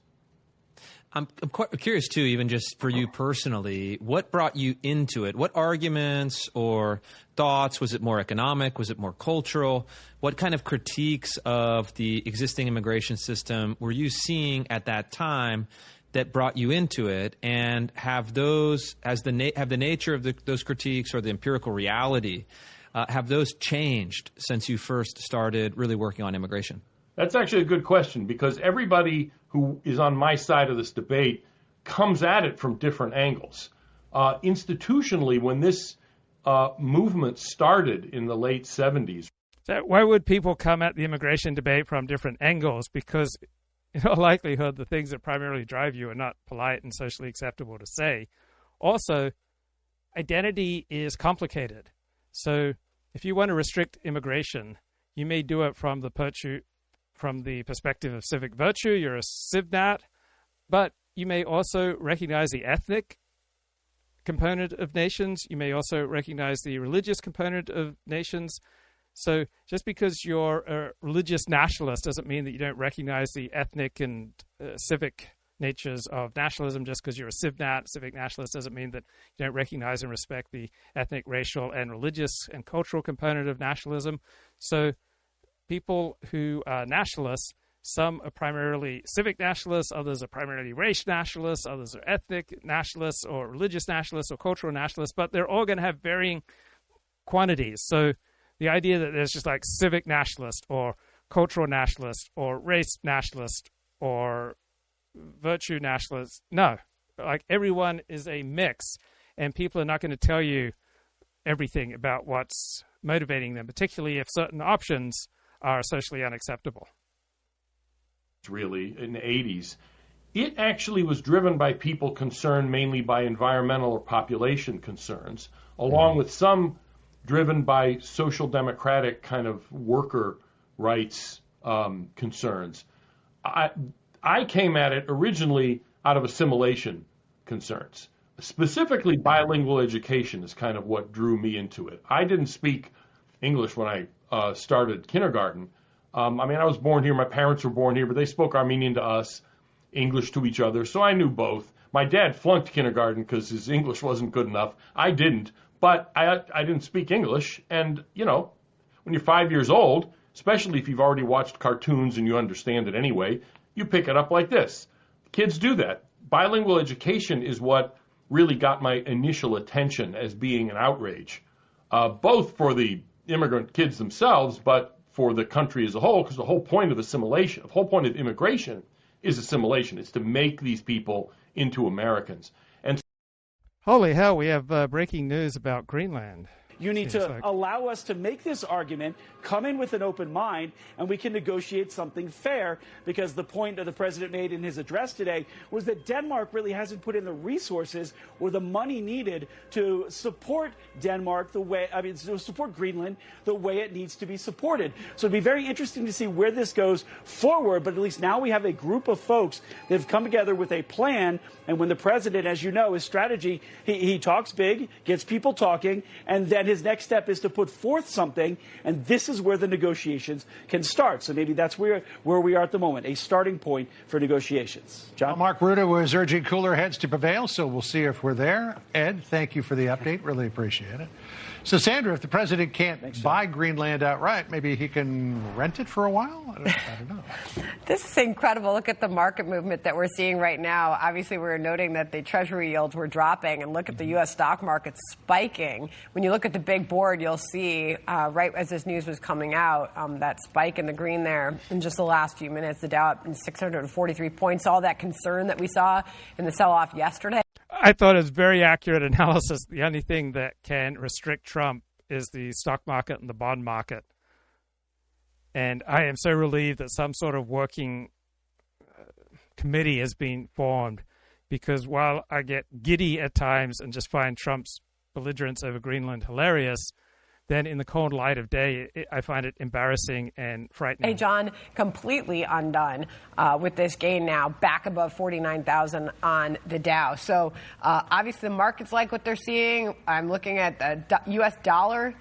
I'm quite curious, too, even just for you personally, what brought you into it? What arguments or thoughts? Was it more economic? Was it more cultural? What kind of critiques of the existing immigration system were you seeing at that time that brought you into it? And have those, have the nature of those critiques or the empirical reality, have those changed since you first started really working on immigration? That's actually a good question, because everybody who is on my side of this debate comes at it from different angles. Institutionally, when this movement started in the late 70s. So why would people come at the immigration debate from different angles? Because in all likelihood, the things that primarily drive you are not polite and socially acceptable to say. Also, identity is complicated. So if you want to restrict immigration, you may do it from the from the perspective of civic virtue. You're a civnat, but you may also recognize the ethnic component of nations. You may also recognize the religious component of nations. So just because you're a religious nationalist doesn't mean that you don't recognize the ethnic and civic natures of nationalism. Just because you're a civnat, civic nationalist, doesn't mean that you don't recognize and respect the ethnic, racial, and religious and cultural component of nationalism. So people who are nationalists, some are primarily civic nationalists, others are primarily race nationalists, others are ethnic nationalists or religious nationalists or cultural nationalists, but they're all going to have varying quantities. So the idea that there's just like civic nationalist or cultural nationalist or race nationalist or virtue nationalist, no. Like everyone is a mix, and people are not going to tell you everything about what's motivating them, particularly if certain options are socially unacceptable. Really, in the 80s, it actually was driven by people concerned mainly by environmental or population concerns, along with some driven by social democratic kind of worker rights concerns. I came at it originally out of assimilation concerns. Specifically, bilingual education is kind of what drew me into it. I didn't speak English when I started kindergarten. I was born here. My parents were born here, but they spoke Armenian to us, English to each other, so I knew both. My dad flunked kindergarten because his English wasn't good enough. I didn't, but I didn't speak English. And, when you're 5 years old, especially if you've already watched cartoons and you understand it anyway, you pick it up like this. Kids do that. Bilingual education is what really got my initial attention as being an outrage, both for the immigrant kids themselves, but for the country as a whole, because the whole point of assimilation, the whole point of immigration is assimilation. It's to make these people into Americans. And holy hell, we have breaking news about Greenland. You need to allow us to make this argument, come in with an open mind, and we can negotiate something fair, because the point that the president made in his address today was that Denmark really hasn't put in the resources or the money needed to support support Greenland the way it needs to be supported. So it'd be very interesting to see where this goes forward, but at least now we have a group of folks that have come together with a plan, and when the president, as you know, his strategy, he talks big, gets people talking, and then his next step is to put forth something, and this is where the negotiations can start. So maybe that's where we are at the moment, a starting point for negotiations. John? Well, Mark Ruda was urging cooler heads to prevail, so we'll see if we're there. Ed, thank you for the update. Really appreciate it. So, Sandra, if the president can't buy Greenland outright, maybe he can rent it for a while? I don't know. This is incredible. Look at the market movement that we're seeing right now. Obviously, we're noting that the Treasury yields were dropping, and look at the U.S. stock market spiking. When you look at the big board, you'll see, right as this news was coming out, that spike in the green there in just the last few minutes. The Dow up in 643 points. All that concern that we saw in the sell-off yesterday. I thought it was very accurate analysis. The only thing that can restrict Trump is the stock market and the bond market. And I am so relieved that some sort of working committee has been formed, because while I get giddy at times and just find Trump's belligerence over Greenland hilarious, then in the cold light of day, I find it embarrassing and frightening. Hey, John, completely undone with this gain now, back above 49,000 on the Dow. So obviously the markets like what they're seeing. I'm looking at the U.S. dollar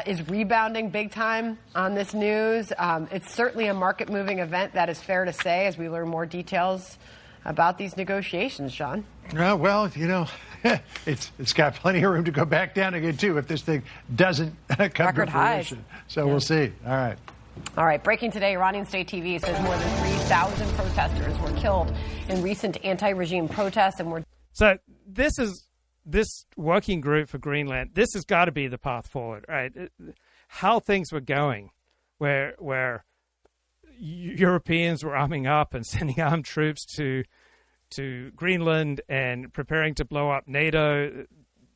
is rebounding big time on this news. It's certainly a market-moving event, that is fair to say, as we learn more details about these negotiations, John. Well, it's got plenty of room to go back down again, too, if this thing doesn't come to fruition. So we'll see. All right. Breaking today, Iranian state TV says more than 3,000 protesters were killed in recent anti-regime protests. So this working group for Greenland, this has got to be the path forward, right? How things were going, where Europeans were arming up and sending armed troops to Greenland and preparing to blow up NATO,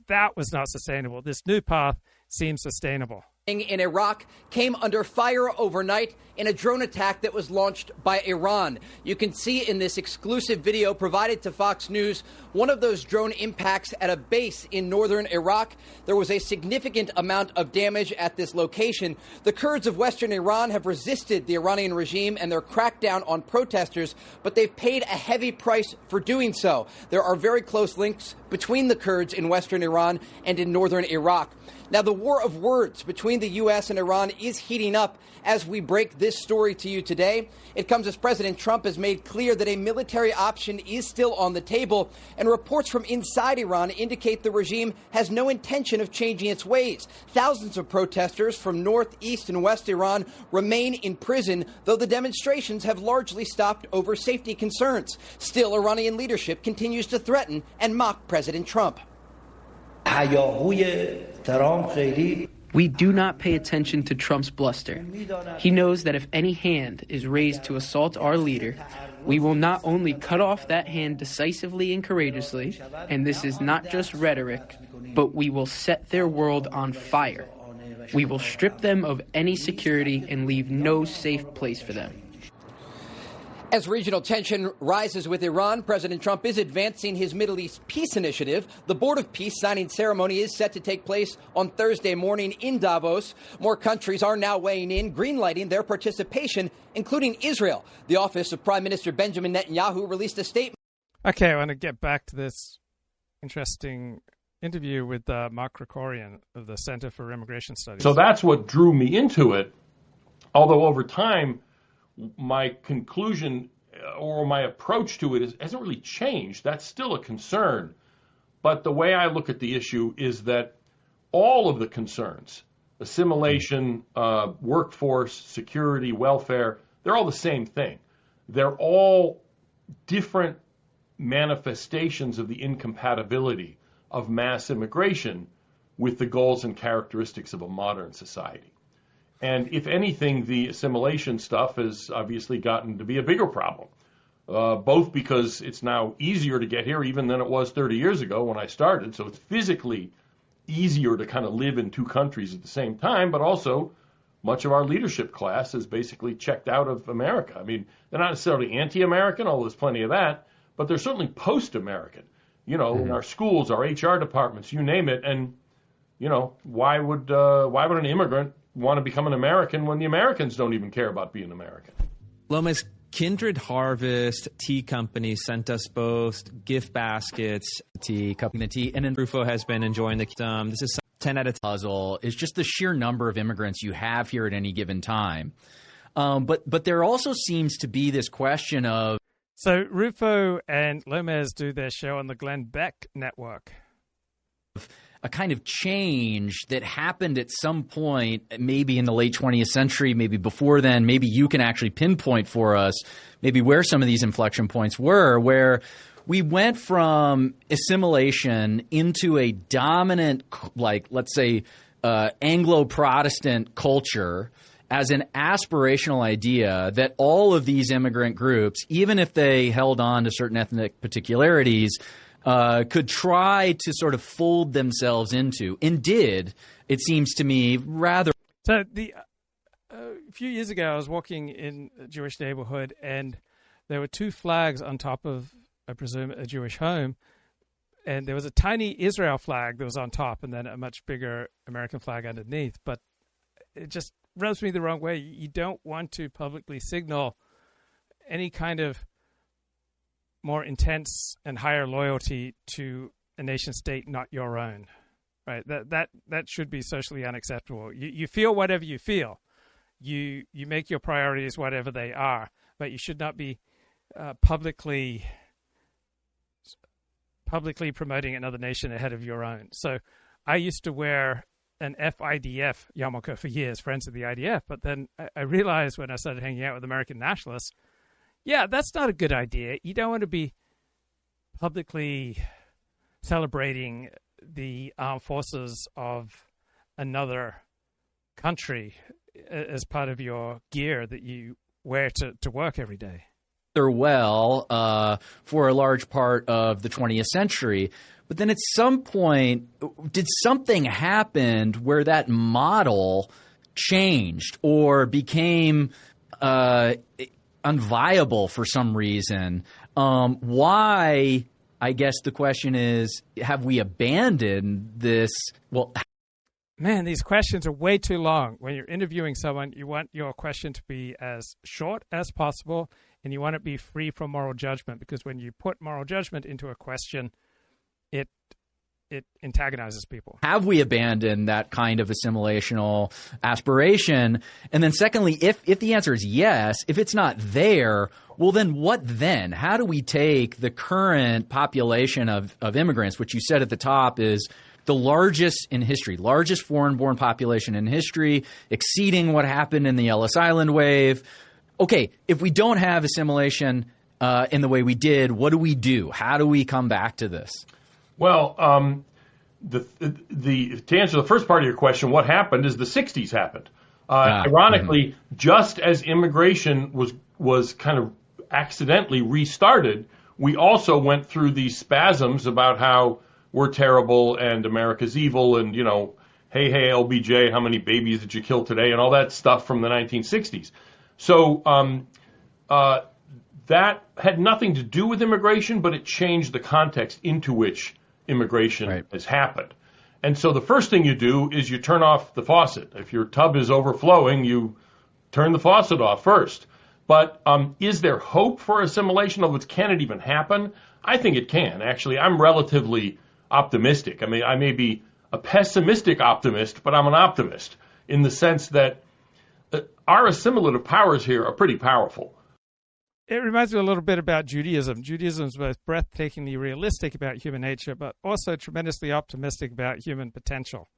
that was not sustainable. This new path seems sustainable. in Iraq came under fire overnight in a drone attack that was launched by Iran. You can see in this exclusive video provided to Fox News one of those drone impacts at a base in northern Iraq. There was a significant amount of damage at this location. The Kurds of western Iran have resisted the Iranian regime and their crackdown on protesters, but they've paid a heavy price for doing so. There are very close links between the Kurds in western Iran and in northern Iraq. Now, the war of words between the U.S. and Iran is heating up as we break this story to you today. It comes as President Trump has made clear that a military option is still on the table, and reports from inside Iran indicate the regime has no intention of changing its ways. Thousands of protesters from north, east, and west Iran remain in prison, though the demonstrations have largely stopped over safety concerns. Still, Iranian leadership continues to threaten and mock President Trump. We do not pay attention to Trump's bluster. He knows that if any hand is raised to assault our leader, we will not only cut off that hand decisively and courageously, and this is not just rhetoric, but we will set their world on fire. We will strip them of any security and leave no safe place for them. As regional tension rises with Iran, President Trump is advancing his Middle East peace initiative. The Board of Peace signing ceremony is set to take place on Thursday morning in Davos. More countries are now weighing in, greenlighting their participation, including Israel. The office of Prime Minister Benjamin Netanyahu released a statement. Okay, I want to get back to this interesting interview with Mark Krikorian of the Center for Immigration Studies. So that's what drew me into it, although over time, my conclusion or my approach to it hasn't really changed. That's still a concern. But the way I look at the issue is that all of the concerns, assimilation, workforce, security, welfare, they're all the same thing. They're all different manifestations of the incompatibility of mass immigration with the goals and characteristics of a modern society. And if anything, the assimilation stuff has obviously gotten to be a bigger problem, both because it's now easier to get here even than it was 30 years ago when I started. So it's physically easier to kind of live in two countries at the same time, but also much of our leadership class is basically checked out of America. I mean, they're not necessarily anti-American, although there's plenty of that, but they're certainly post-American. You know, in our schools, our HR departments, you name it. And, you know, why would an immigrant want to become an American when the Americans don't even care about being American? Lomas, Kindred Harvest Tea Company sent us both gift baskets. Tea company, and then Rufo has been enjoying the this is 10 out of 10 puzzle is just the sheer number of immigrants you have here at any given time. But there also seems to be this question of, so Rufo and Lomas do their show on the Glenn Beck network. A kind of change that happened at some point, maybe in the late 20th century, maybe before then. Maybe you can actually pinpoint for us maybe where some of these inflection points were, where we went from assimilation into a dominant, like, let's say, Anglo-Protestant culture as an aspirational idea that all of these immigrant groups, even if they held on to certain ethnic particularities, could try to sort of fold themselves into, and did, it seems to me, rather. So a few years ago, I was walking in a Jewish neighborhood, and there were two flags on top of, I presume, a Jewish home, and there was a tiny Israel flag that was on top, and then a much bigger American flag underneath. But it just rubs me the wrong way. You don't want to publicly signal any kind of more intense and higher loyalty to a nation state not your own, right? That should be socially unacceptable. You feel whatever you feel. You make your priorities whatever they are, but you should not be publicly promoting another nation ahead of your own. So I used to wear an FIDF yarmulke for years, Friends of the IDF, but then I realized when I started hanging out with American nationalists, yeah, that's not a good idea. You don't want to be publicly celebrating the armed forces of another country as part of your gear that you wear to work every day. For a large part of the 20th century. But then at some point, did something happen where that model changed or became unviable for some reason? Why, I guess the question is, have we abandoned this? Well, man, these questions are way too long. When you're interviewing someone, you want your question to be as short as possible, and you want it to be free from moral judgment, because when you put moral judgment into a question, it antagonizes people. Have we abandoned that kind of assimilational aspiration? And then secondly, if the answer is yes, if it's not there, well, then what then? How do we take the current population of immigrants, which you said at the top is the largest in history, largest foreign-born population in history, exceeding what happened in the Ellis Island wave. Okay, if we don't have assimilation in the way we did, what do we do? How do we come back to this? Well, to answer the first part of your question, what happened is the 60s happened. Ironically, just as immigration was kind of accidentally restarted, we also went through these spasms about how we're terrible and America's evil and, you know, hey, LBJ, how many babies did you kill today, and all that stuff from the 1960s. So that had nothing to do with immigration, but it changed the context into which immigration has happened. And so the first thing you do is you turn off the faucet. If your tub is overflowing, you turn the faucet off first. But is there hope for assimilation? In other words, can it even happen? I think it can. Actually, I'm relatively optimistic. I mean, I may be a pessimistic optimist, but I'm an optimist in the sense that our assimilative powers here are pretty powerful. It reminds me a little bit about Judaism. Judaism is both breathtakingly realistic about human nature, but also tremendously optimistic about human potential.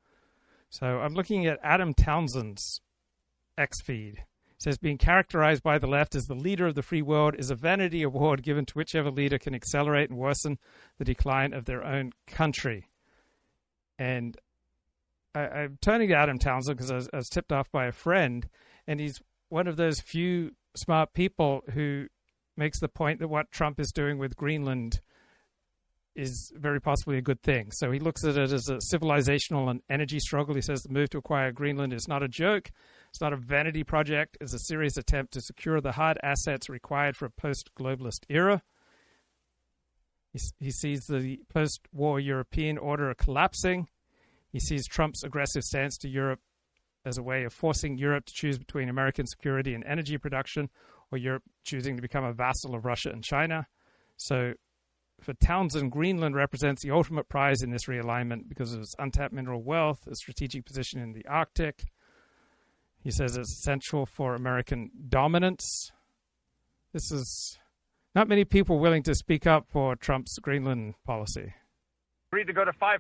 So I'm looking at Adam Townsend's X feed. It says, being characterized by the left as the leader of the free world is a vanity award given to whichever leader can accelerate and worsen the decline of their own country. And I'm turning to Adam Townsend because I was tipped off by a friend, and he's one of those few smart people who makes the point that what Trump is doing with Greenland is very possibly a good thing. So he looks at it as a civilizational and energy struggle. He says the move to acquire Greenland is not a joke. It's not a vanity project. It's a serious attempt to secure the hard assets required for a post-globalist era. He sees the post-war European order collapsing. He sees Trump's aggressive stance to Europe as a way of forcing Europe to choose between American security and energy production, or Europe choosing to become a vassal of Russia and China. So for Townsend, Greenland represents the ultimate prize in this realignment because of its untapped mineral wealth, its strategic position in the Arctic. He says it's essential for American dominance. This is not many people willing to speak up for Trump's Greenland policy. Agreed to go to 5%.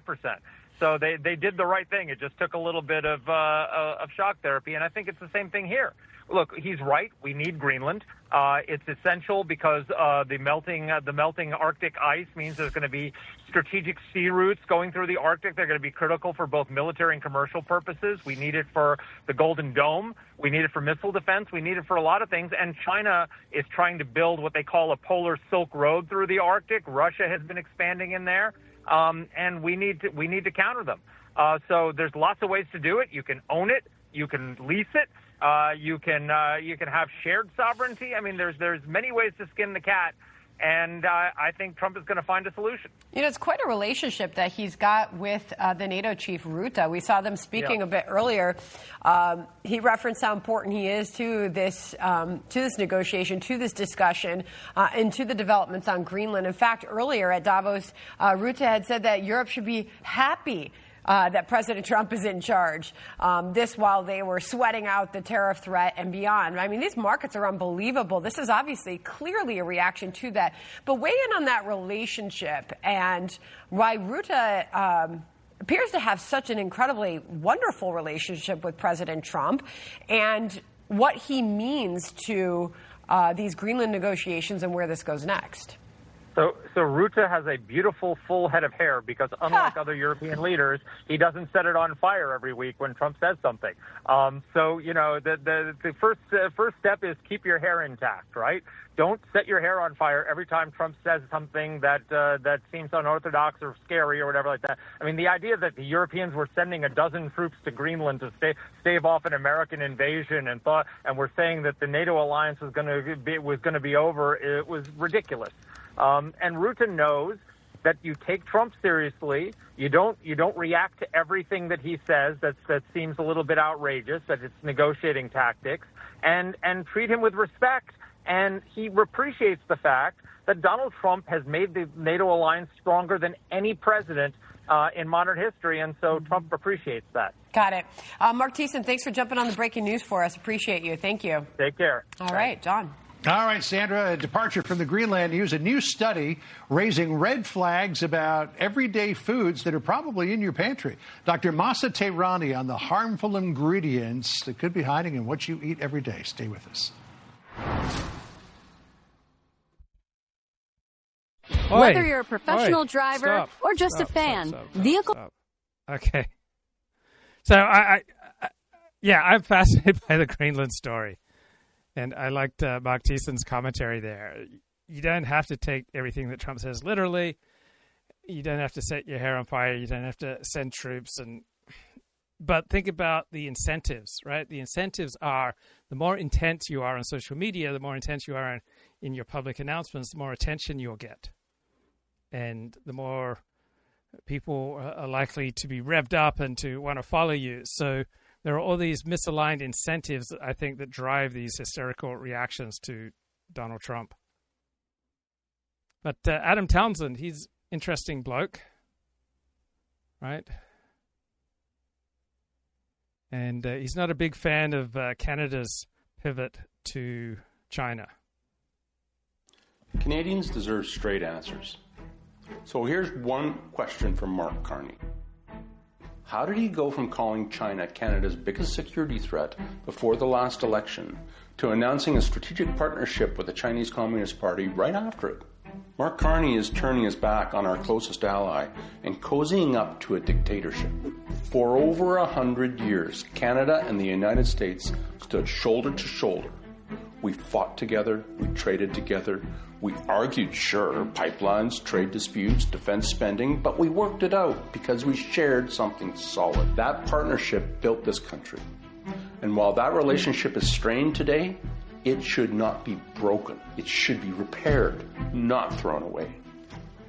So they did the right thing. It just took a little bit of shock therapy, and I think it's the same thing here. Look, he's right. We need Greenland. It's essential because the melting Arctic ice means there's going to be strategic sea routes going through the Arctic. They're going to be critical for both military and commercial purposes. We need it for the Golden Dome. We need it for missile defense. We need it for a lot of things. And China is trying to build what they call a polar Silk Road through the Arctic. Russia has been expanding in there. And we need to counter them. So there's lots of ways to do it. You can own it. You can lease it. You can have shared sovereignty. I mean, there's many ways to skin the cat. And I think Trump is going to find a solution. You know, it's quite a relationship that he's got with the NATO chief, Rutte. We saw them speaking a bit earlier. He referenced how important he is to this negotiation, to this discussion, and to the developments on Greenland. In fact, earlier at Davos, Rutte had said that Europe should be happy that President Trump is in charge, this while they were sweating out the tariff threat and beyond. I mean, these markets are unbelievable. This is obviously clearly a reaction to that. But weigh in on that relationship and why Rutte appears to have such an incredibly wonderful relationship with President Trump and what he means to these Greenland negotiations and where this goes next. So Rutte has a beautiful full head of hair because unlike other European leaders, he doesn't set it on fire every week when Trump says something. So, you know, the first step is keep your hair intact, right? Don't set your hair on fire every time Trump says something that seems unorthodox or scary or whatever like that. I mean, the idea that the Europeans were sending a dozen troops to Greenland to stave off an American invasion and we're saying that the NATO alliance was going to be over, it was ridiculous. And Rutte knows that you take Trump seriously. You don't react to everything that he says that seems a little bit outrageous, that it's negotiating tactics, and treat him with respect. And he appreciates the fact that Donald Trump has made the NATO alliance stronger than any president in modern history, and so Trump appreciates that. Got it. Mark Thiessen, thanks for jumping on the breaking news for us. Appreciate you. Thank you. Take care. All right, John. All right, Sandra, a departure from the Greenland news, a new study raising red flags about everyday foods that are probably in your pantry. Dr. Masa Tehrani on the harmful ingredients that could be hiding in what you eat every day. Stay with us. Whether you're a professional driver or just a fan, vehicle... Okay. So, I'm fascinated by the Greenland story. And I liked Mark Thiessen's commentary there. You don't have to take everything that Trump says literally. You don't have to set your hair on fire. You don't have to send troops. But think about the incentives, right? The incentives are the more intense you are on social media, the more intense you are in your public announcements, the more attention you'll get. And the more people are likely to be revved up and to want to follow you. So there are all these misaligned incentives, I think, that drive these hysterical reactions to Donald Trump. But Adam Townsend, he's an interesting bloke, right? And he's not a big fan of Canada's pivot to China. Canadians deserve straight answers. So here's one question from Mark Carney. How did he go from calling China Canada's biggest security threat before the last election to announcing a strategic partnership with the Chinese Communist Party right after it? Mark Carney is turning his back on our closest ally and cozying up to a dictatorship. For over 100 years, Canada and the United States stood shoulder to shoulder. We fought together, we traded together, we argued, sure, pipelines, trade disputes, defense spending, but we worked it out because we shared something solid. That partnership built this country. And while that relationship is strained today, it should not be broken. It should be repaired, not thrown away.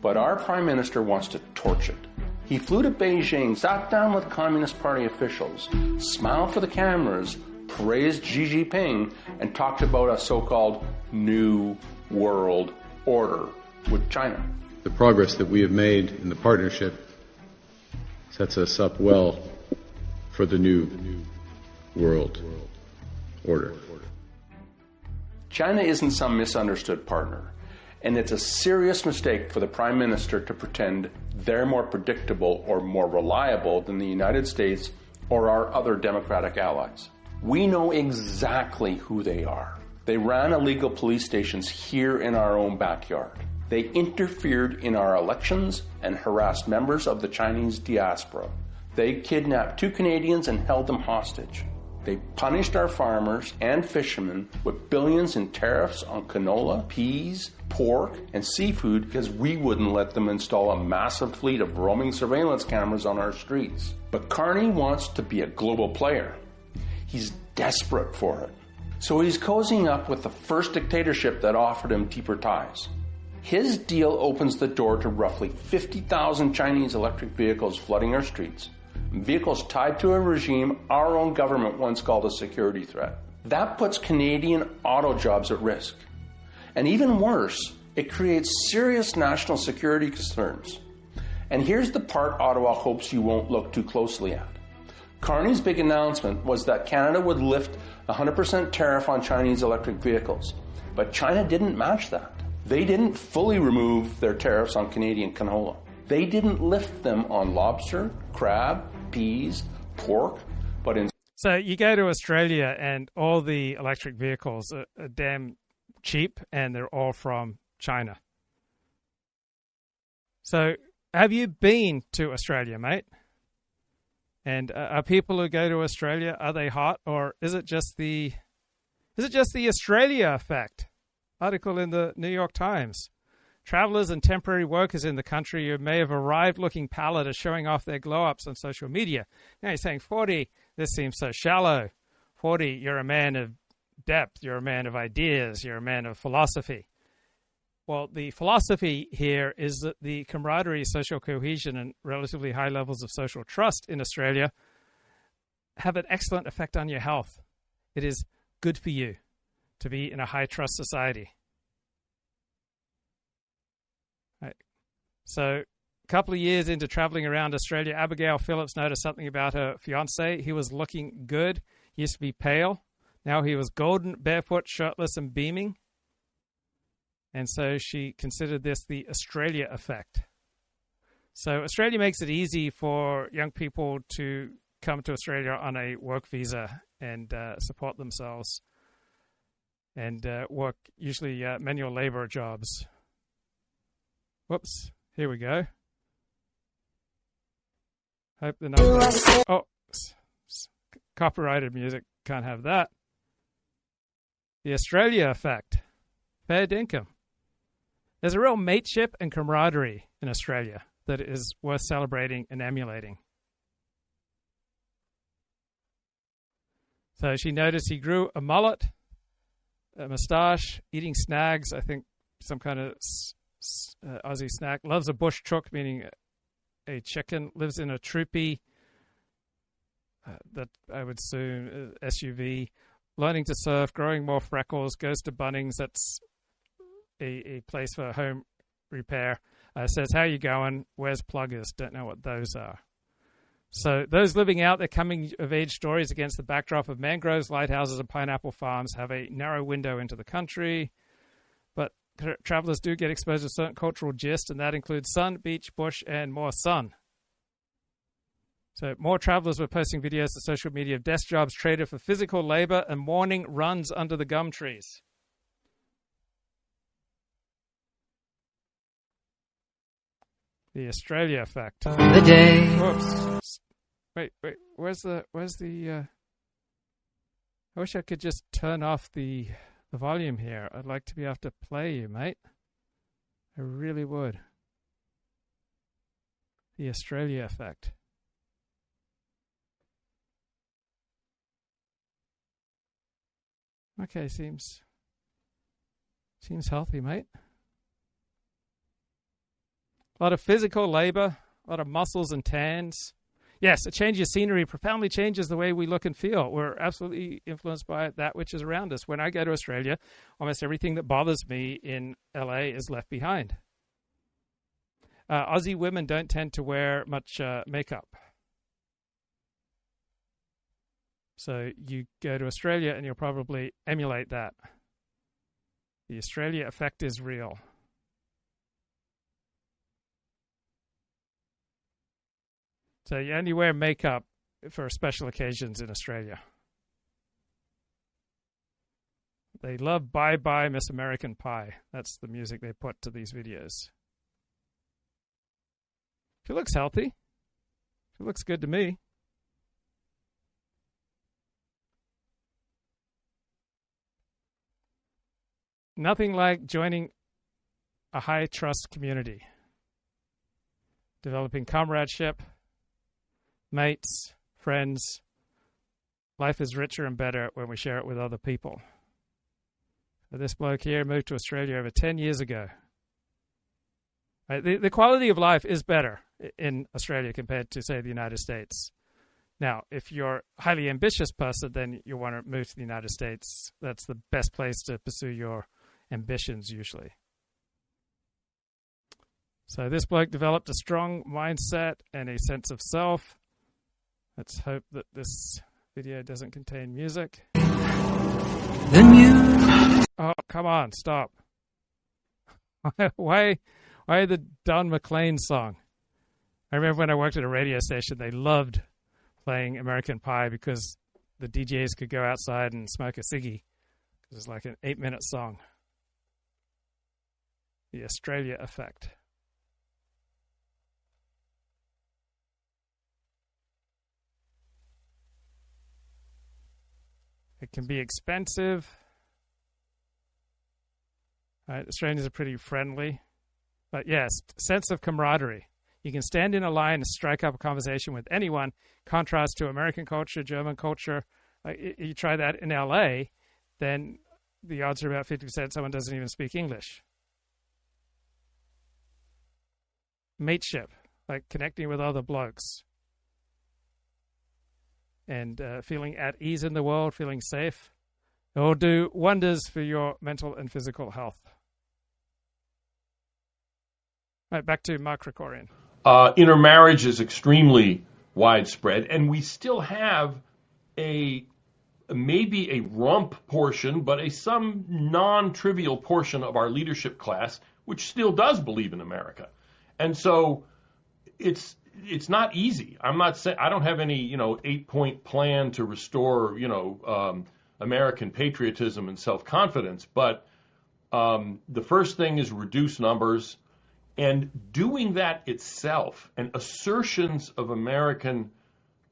But our Prime Minister wants to torch it. He flew to Beijing, sat down with Communist Party officials, smiled for the cameras, praised Xi Jinping, and talked about a so-called new world order with China. The progress that we have made in the partnership sets us up well for the new world order. China isn't some misunderstood partner, and it's a serious mistake for the Prime Minister to pretend they're more predictable or more reliable than the United States or our other democratic allies. We know exactly who they are. They ran illegal police stations here in our own backyard. They interfered in our elections and harassed members of the Chinese diaspora. They kidnapped 2 Canadians and held them hostage. They punished our farmers and fishermen with billions in tariffs on canola, peas, pork, and seafood because we wouldn't let them install a massive fleet of roaming surveillance cameras on our streets. But Carney wants to be a global player. He's desperate for it. So he's cozying up with the first dictatorship that offered him deeper ties. His deal opens the door to roughly 50,000 Chinese electric vehicles flooding our streets. Vehicles tied to a regime our own government once called a security threat. That puts Canadian auto jobs at risk. And even worse, it creates serious national security concerns. And here's the part Ottawa hopes you won't look too closely at. Carney's big announcement was that Canada would lift 100% tariff on Chinese electric vehicles. But China didn't match that. They didn't fully remove their tariffs on Canadian canola. They didn't lift them on lobster, crab, peas, pork, but in... So you go to Australia and all the electric vehicles are damn cheap and they're all from China. So, have you been to Australia, mate? And are people who go to Australia, are they hot, or is it just the Australia effect? Article in the New York Times. Travelers and temporary workers in the country who may have arrived looking pallid are showing off their glow-ups on social media. Now you're saying, 40, this seems so shallow. 40, you're a man of depth, you're a man of ideas, you're a man of philosophy. Well, the philosophy here is that the camaraderie, social cohesion, and relatively high levels of social trust in Australia have an excellent effect on your health. It is good for you to be in a high-trust society. Right. So, a couple of years into traveling around Australia, Abigail Phillips noticed something about her fiancé. He was looking good. He used to be pale. Now he was golden, barefoot, shirtless, and beaming. And so she considered this the Australia effect. So Australia makes it easy for young people to come to Australia on a work visa and support themselves and work usually manual labor jobs. Whoops, here we go. Hope the number. Oh, copyrighted music, can't have that. The Australia effect. Fair dinkum. There's a real mateship and camaraderie in Australia that is worth celebrating and emulating. So she noticed he grew a mullet, a moustache, eating snags, I think some kind of Aussie snack, loves a bush chook, meaning a chicken, lives in a troopy, that I would assume SUV, learning to surf, growing more freckles, goes to Bunnings, that's a place for home repair, says, how you going? Where's pluggers? Don't know what those are. So those living out their coming-of-age stories against the backdrop of mangroves, lighthouses, and pineapple farms have a narrow window into the country. But travelers do get exposed to certain cultural gist, and that includes sun, beach, bush, and more sun. So more travelers were posting videos to social media of desk jobs traded for physical labor and morning runs under the gum trees. The Australia effect. The day. Whoops. Wait. Where's the? I wish I could just turn off the volume here. I'd like to be able to play you, mate. I really would. The Australia effect. Okay, seems healthy, mate. A lot of physical labor, a lot of muscles and tans. Yes, a change of scenery profoundly changes the way we look and feel. We're absolutely influenced by that which is around us. When I go to Australia, almost everything that bothers me in LA is left behind. Aussie women don't tend to wear much makeup. So you go to Australia and you'll probably emulate that. The Australia effect is real. So you only wear makeup for special occasions in Australia. They love Bye Bye Miss American Pie. That's the music they put to these videos. She looks healthy. She looks good to me. Nothing like joining a high-trust community. Developing comradeship, mates, friends. Life is richer and better when we share it with other people. This bloke here moved to Australia over 10 years ago. Right, the quality of life is better in Australia compared to, say, the United States. Now, if you're a highly ambitious person, then you want to move to the United States. That's the best place to pursue your ambitions, usually. So this bloke developed a strong mindset and a sense of self. Let's hope that this video doesn't contain music. Oh, come on, stop. Why the Don McLean song? I remember when I worked at a radio station, they loved playing American Pie because the DJs could go outside and smoke a ciggy. It was like an 8-minute song. The Australia effect. It can be expensive. Australians are pretty friendly. But yes, sense of camaraderie. You can stand in a line and strike up a conversation with anyone. Contrast to American culture, German culture. You try that in LA, then the odds are about 50% someone doesn't even speak English. Mateship, like connecting with other blokes. And feeling at ease in the world, feeling safe. It will do wonders for your mental and physical health. All right, back to Mark Krikorian. Intermarriage is extremely widespread, and we still have maybe a rump portion, but some non-trivial portion of our leadership class which still does believe in America. And so it's not easy. I'm not saying I don't have any 8-point plan to restore American patriotism and self-confidence, but the first thing is reduce numbers. And doing that itself, and assertions of American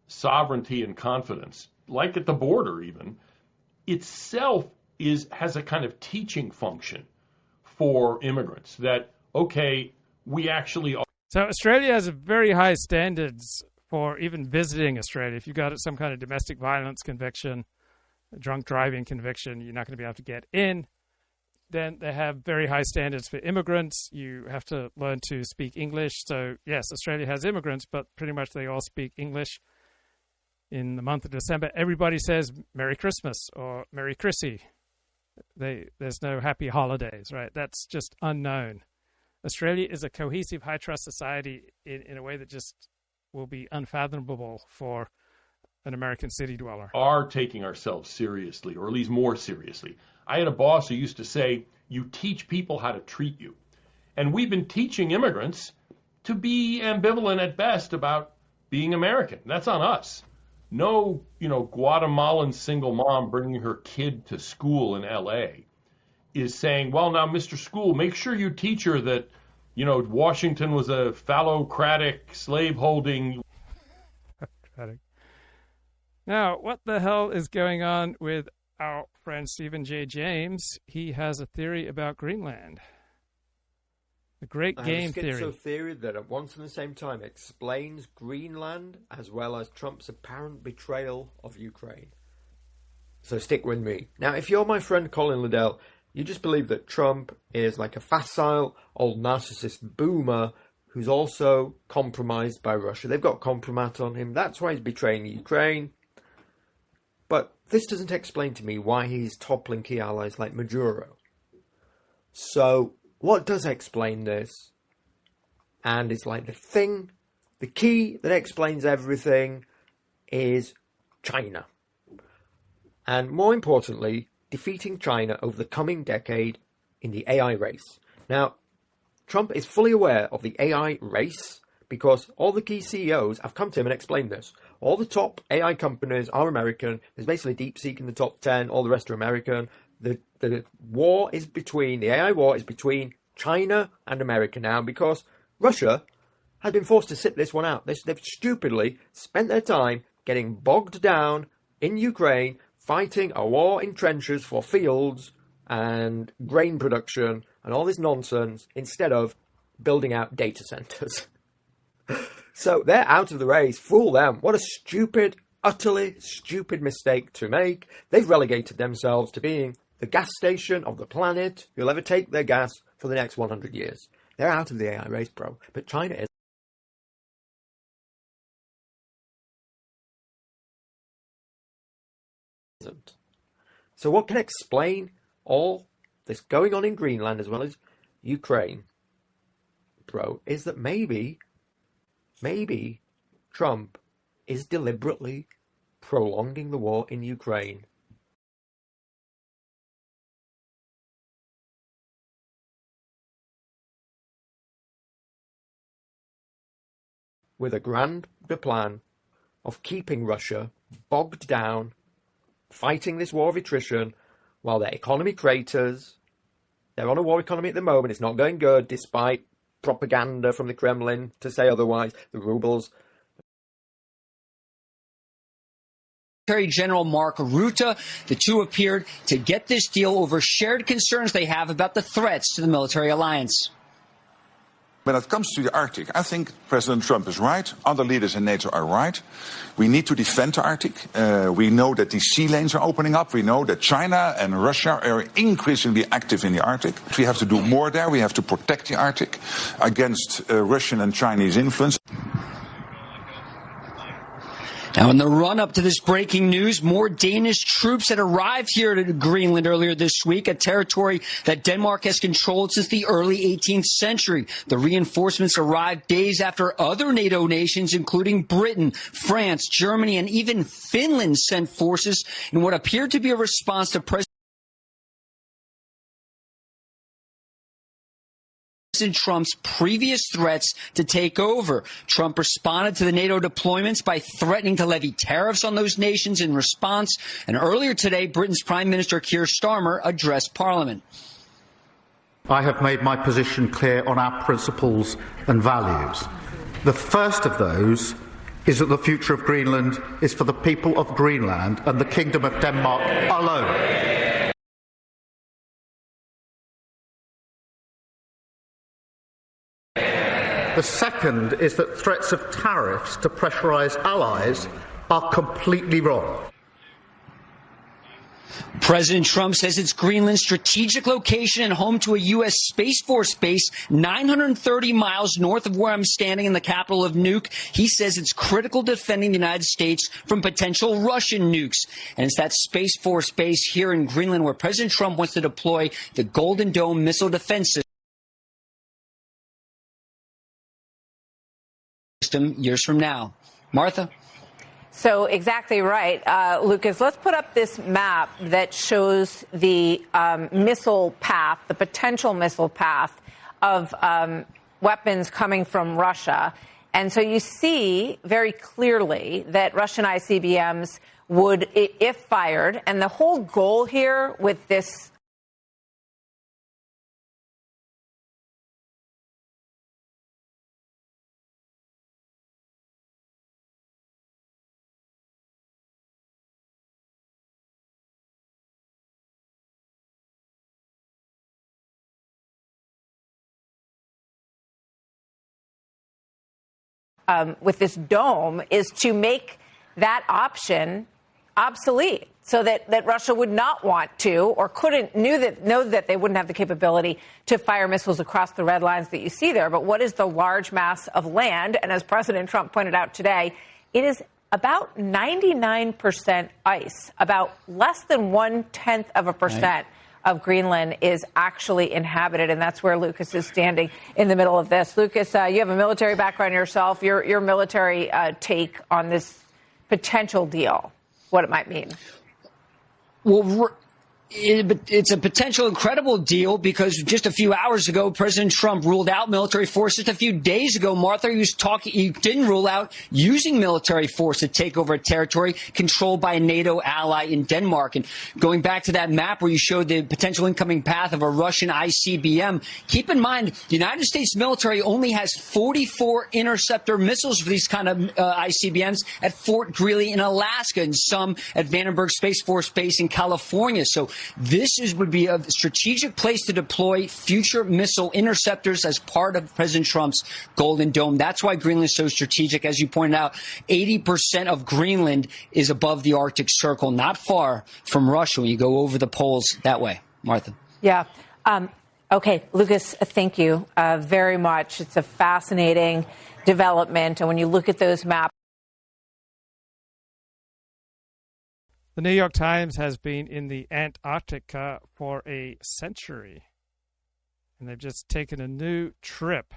sovereignty and confidence, like at the border even, itself has a kind of teaching function for immigrants that, okay, we actually are. So Australia has very high standards for even visiting Australia. If you've got some kind of domestic violence conviction, drunk driving conviction, you're not going to be able to get in. Then they have very high standards for immigrants. You have to learn to speak English. So, yes, Australia has immigrants, but pretty much they all speak English. In the month of December, everybody says Merry Christmas or Merry Chrissy. There's no happy holidays, right? That's just unknown. Australia is a cohesive, high-trust society in a way that just will be unfathomable for an American city dweller. Are taking ourselves seriously, or at least more seriously. I had a boss who used to say, you teach people how to treat you. And we've been teaching immigrants to be ambivalent at best about being American. That's on us. No, Guatemalan single mom bringing her kid to school in L.A. is saying, well, now, Mr. School, make sure you teach her that, Washington was a phallocratic, slave-holding. Now, what the hell is going on with our friend Stephen J. James? He has a theory about Greenland. The great game theory. A theory that at once and the same time explains Greenland as well as Trump's apparent betrayal of Ukraine. So stick with me. Now, if you're my friend Colin Liddell, you just believe that Trump is like a facile, old narcissist boomer who's also compromised by Russia. They've got compromat on him. That's why he's betraying Ukraine. But this doesn't explain to me why he's toppling key allies like Maduro. So, what does explain this? And it's like the key that explains everything is China. And more importantly, defeating China over the coming decade in the AI race. Now, Trump is fully aware of the AI race because all the key CEOs have come to him and explained this. All the top AI companies are American. There's basically DeepSeek in the top 10. All the rest are American. The AI war is between China and America now because Russia has been forced to sit this one out. They've stupidly spent their time getting bogged down in Ukraine, fighting a war in trenches for fields and grain production and all this nonsense instead of building out data centers. So they're out of the race. Fool them. What a stupid, utterly stupid mistake to make. They've relegated themselves to being the gas station of the planet who'll ever take their gas for the next 100 years. They're out of the AI race, bro. But China is. So what can explain all this going on in Greenland as well as Ukraine, bro, is that maybe Trump is deliberately prolonging the war in Ukraine. With a grand plan of keeping Russia bogged down, fighting this war of attrition, while their economy craters. They're on a war economy at the moment. It's not going good, despite propaganda from the Kremlin to say otherwise. The ruble's Secretary General Mark Rutte. The two appeared to get this deal over shared concerns they have about the threats to the military alliance. When it comes to the Arctic, I think President Trump is right. Other leaders in NATO are right. We need to defend the Arctic. We know that these sea lanes are opening up. We know that China and Russia are increasingly active in the Arctic. We have to do more there. We have to protect the Arctic against Russian and Chinese influence. Now, in the run-up to this breaking news, more Danish troops had arrived here to Greenland earlier this week, a territory that Denmark has controlled since the early 18th century. The reinforcements arrived days after other NATO nations, including Britain, France, Germany, and even Finland, sent forces in what appeared to be a response to President Trump's previous threats to take over. Trump responded to the NATO deployments by threatening to levy tariffs on those nations in response. And earlier today, Britain's Prime Minister Keir Starmer addressed Parliament. I have made my position clear on our principles and values. The first of those is that the future of Greenland is for the people of Greenland and the Kingdom of Denmark alone. The second is that threats of tariffs to pressurise allies are completely wrong. President Trump says it's Greenland's strategic location and home to a U.S. Space Force base 930 miles north of where I'm standing in the capital of Nuuk. He says it's critical defending the United States from potential Russian nukes. And it's that Space Force base here in Greenland where President Trump wants to deploy the Golden Dome missile defense system years from now. Martha? So exactly right. Lucas, let's put up this map that shows the missile path, the potential missile path of weapons coming from Russia. And so you see very clearly that Russian ICBMs would, if fired, and the whole goal here with this with this dome is to make that option obsolete so that Russia would not want to or couldn't know that they wouldn't have the capability to fire missiles across the red lines that you see there. But what is the large mass of land? And as President Trump pointed out today, it is about 99% ice, about less than 0.1% of Greenland is actually inhabited, and that's where Lucas is standing in the middle of this. Lucas, you have a military background yourself. Your military take on this potential deal, what it might mean. Well, it's a potential incredible deal because just a few hours ago, President Trump ruled out military force. Just a few days ago, Martha, he didn't rule out using military force to take over a territory controlled by a NATO ally in Denmark. And going back to that map where you showed the potential incoming path of a Russian ICBM, keep in mind the United States military only has 44 interceptor missiles for these kind of ICBMs at Fort Greely in Alaska and some at Vandenberg Space Force Base in California. So this would be a strategic place to deploy future missile interceptors as part of President Trump's Golden Dome. That's why Greenland is so strategic. As you pointed out, 80% of Greenland is above the Arctic Circle, not far from Russia when you go over the poles that way. Martha. Yeah. Okay, Lucas, thank you very much. It's a fascinating development. And when you look at those maps, the New York Times has been in the Antarctica for a century, and they've just taken a new trip.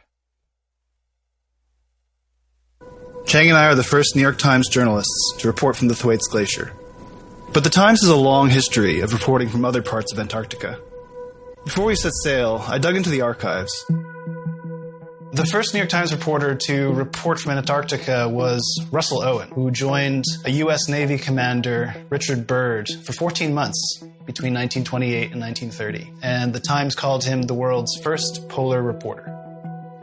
Chang and I are the first New York Times journalists to report from the Thwaites Glacier. But the Times has a long history of reporting from other parts of Antarctica. Before we set sail, I dug into the archives. The first New York Times reporter to report from Antarctica was Russell Owen, who joined a U.S. Navy commander, Richard Byrd, for 14 months between 1928 and 1930. And the Times called him the world's first polar reporter.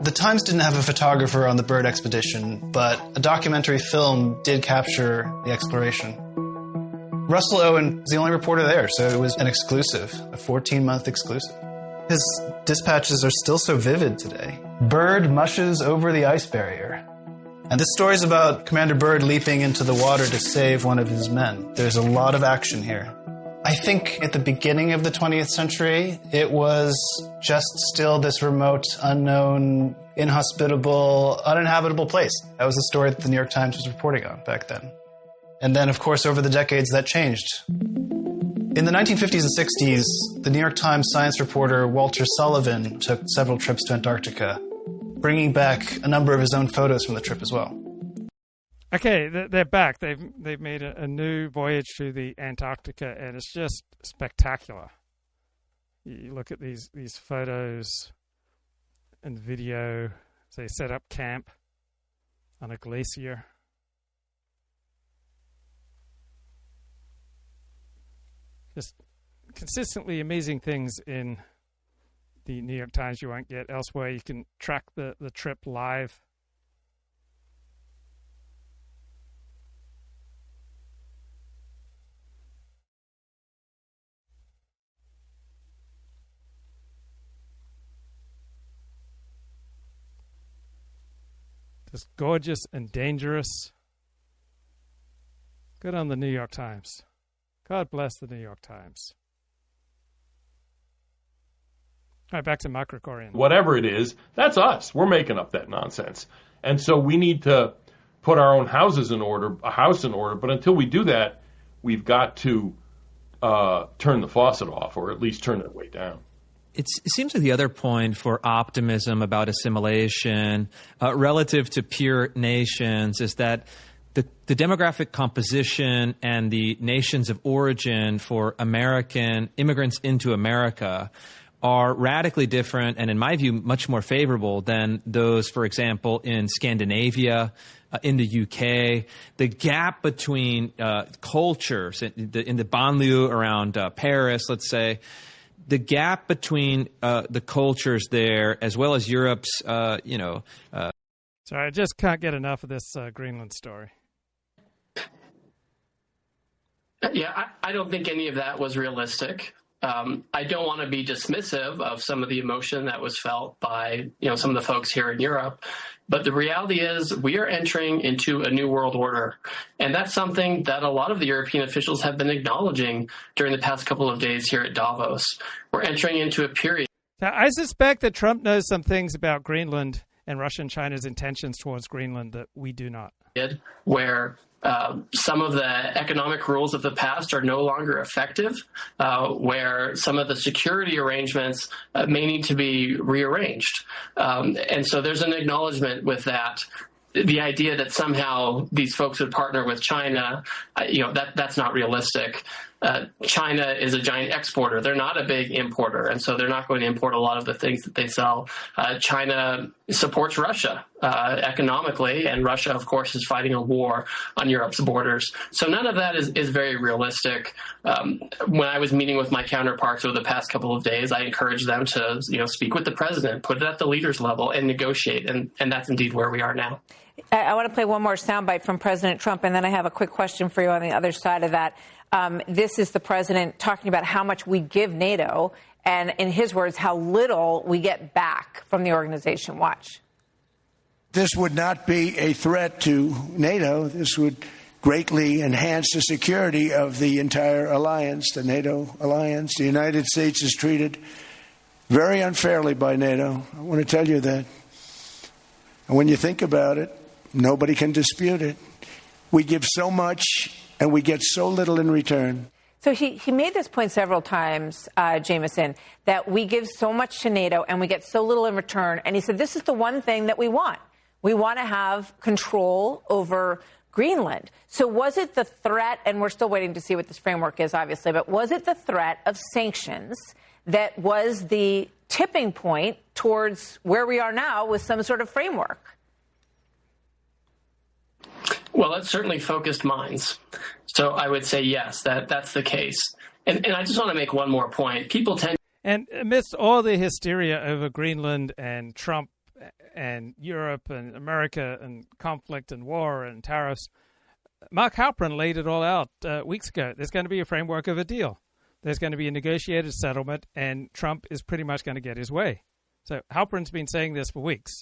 The Times didn't have a photographer on the Byrd expedition, but a documentary film did capture the exploration. Russell Owen was the only reporter there, so it was an exclusive, a 14-month exclusive. His dispatches are still so vivid today. Byrd mushes over the ice barrier. And this story is about Commander Byrd leaping into the water to save one of his men. There's a lot of action here. I think at the beginning of the 20th century, it was just still this remote, unknown, inhospitable, uninhabitable place. That was the story that the New York Times was reporting on back then. And then, of course, over the decades, that changed. In the 1950s and 60s, the New York Times science reporter Walter Sullivan took several trips to Antarctica, bringing back a number of his own photos from the trip as well. Okay, they're back. They've made a new voyage to the Antarctica, and it's just spectacular. You look at these photos and video. They set up camp on a glacier. Just consistently amazing things in the New York Times you won't get elsewhere. You can track the trip live. Just gorgeous and dangerous. Good on the New York Times. God bless the New York Times. All right, back to Krikorian. Whatever it is, that's us. We're making up that nonsense. And so we need to put our own houses in order, a house in order. But until we do that, we've got to turn the faucet off, or at least turn it way down. It seems like the other point for optimism about assimilation relative to pure nations is that the demographic composition and the nations of origin for American immigrants into America are radically different and, in my view, much more favorable than those, for example, in Scandinavia, in the UK. The gap between cultures in the banlieue around Paris, let's say, the gap between the cultures there, as well as Europe's, Sorry, I just can't get enough of this Greenland story. Yeah, I don't think any of that was realistic. I don't want to be dismissive of some of the emotion that was felt by, some of the folks here in Europe. But the reality is we are entering into a new world order. And that's something that a lot of the European officials have been acknowledging during the past couple of days here at Davos. We're entering into a period. Now, I suspect that Trump knows some things about Greenland and Russia and China's intentions towards Greenland that we do not. Where some of the economic rules of the past are no longer effective, where some of the security arrangements may need to be rearranged. And so there's an acknowledgement with that. The idea that somehow these folks would partner with China, that's not realistic. China is a giant exporter. They're not a big importer, and so they're not going to import a lot of the things that they sell. China supports Russia economically, and Russia, of course, is fighting a war on Europe's borders. So none of that is very realistic. When I was meeting with my counterparts over the past couple of days, I encouraged them to speak with the president, put it at the leaders level, and negotiate, and that's indeed where we are now. I want to play one more soundbite from President Trump, and then I have a quick question for you on the other side of that. This is the president talking about how much we give NATO and, in his words, how little we get back from the organization. Watch. This would not be a threat to NATO. This would greatly enhance the security of the entire alliance, the NATO alliance. The United States is treated very unfairly by NATO. I want to tell you that. And when you think about it, nobody can dispute it. We give so much and we get so little in return. So he made this point several times, Jameson, that we give so much to NATO and we get so little in return. And he said, this is the one thing that we want. We want to have control over Greenland. So was it the threat, and we're still waiting to see what this framework is, obviously, but was it the threat of sanctions that was the tipping point towards where we are now with some sort of framework? Well, it certainly focused minds. So I would say, yes, that's the case. And I just want to make one more point. People tend... And amidst all the hysteria over Greenland and Trump and Europe and America and conflict and war and tariffs, Mark Halperin laid it all out weeks ago. There's going to be a framework of a deal. There's going to be a negotiated settlement, and Trump is pretty much going to get his way. So Halperin's been saying this for weeks,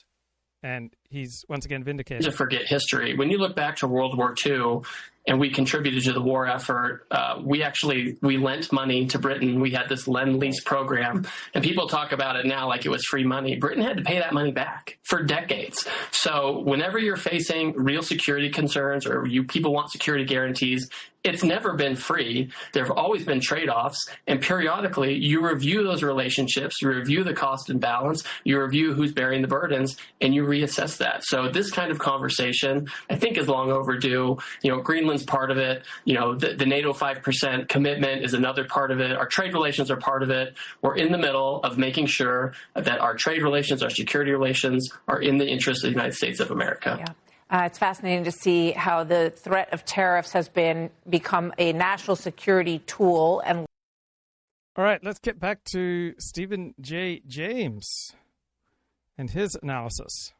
and he's once again vindicated. To forget history. When you look back to World War II, and we contributed to the war effort, we lent money to Britain. We had this Lend-Lease program, and people talk about it now like it was free money. Britain had to pay that money back for decades. So whenever you're facing real security concerns or people want security guarantees, it's never been free. There have always been trade-offs, and periodically you review those relationships, you review the cost and balance, you review who's bearing the burdens, and you reassess that. So this kind of conversation, I think, is long overdue. Greenland's part of it. The NATO 5% commitment is another part of it. Our trade relations are part of it. We're in the middle of making sure that our trade relations, our security relations are in the interest of the United States of America. Yeah. It's fascinating to see how the threat of tariffs has become a national security tool. And all right, let's get back to Stephen J. James and his analysis.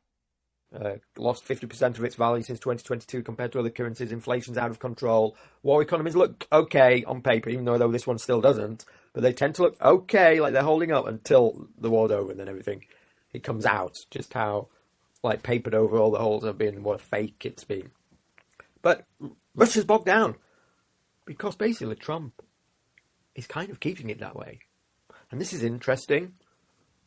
Lost 50% of its value since 2022 compared to other currencies. Inflation's out of control. War economies look okay on paper, even though this one still doesn't. But they tend to look okay, like they're holding up until the war's over, and then everything, it comes out just how papered over all the holes have been, what a fake it's been. But Russia's bogged down because basically Trump is kind of keeping it that way. And this is interesting.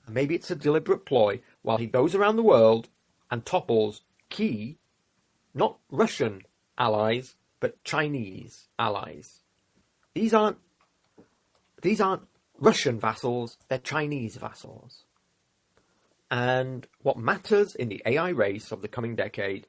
Maybe it's a deliberate ploy while he goes around the world and topples key, not Russian allies, but Chinese allies. These aren't Russian vassals, they're Chinese vassals. And what matters in the AI race of the coming decade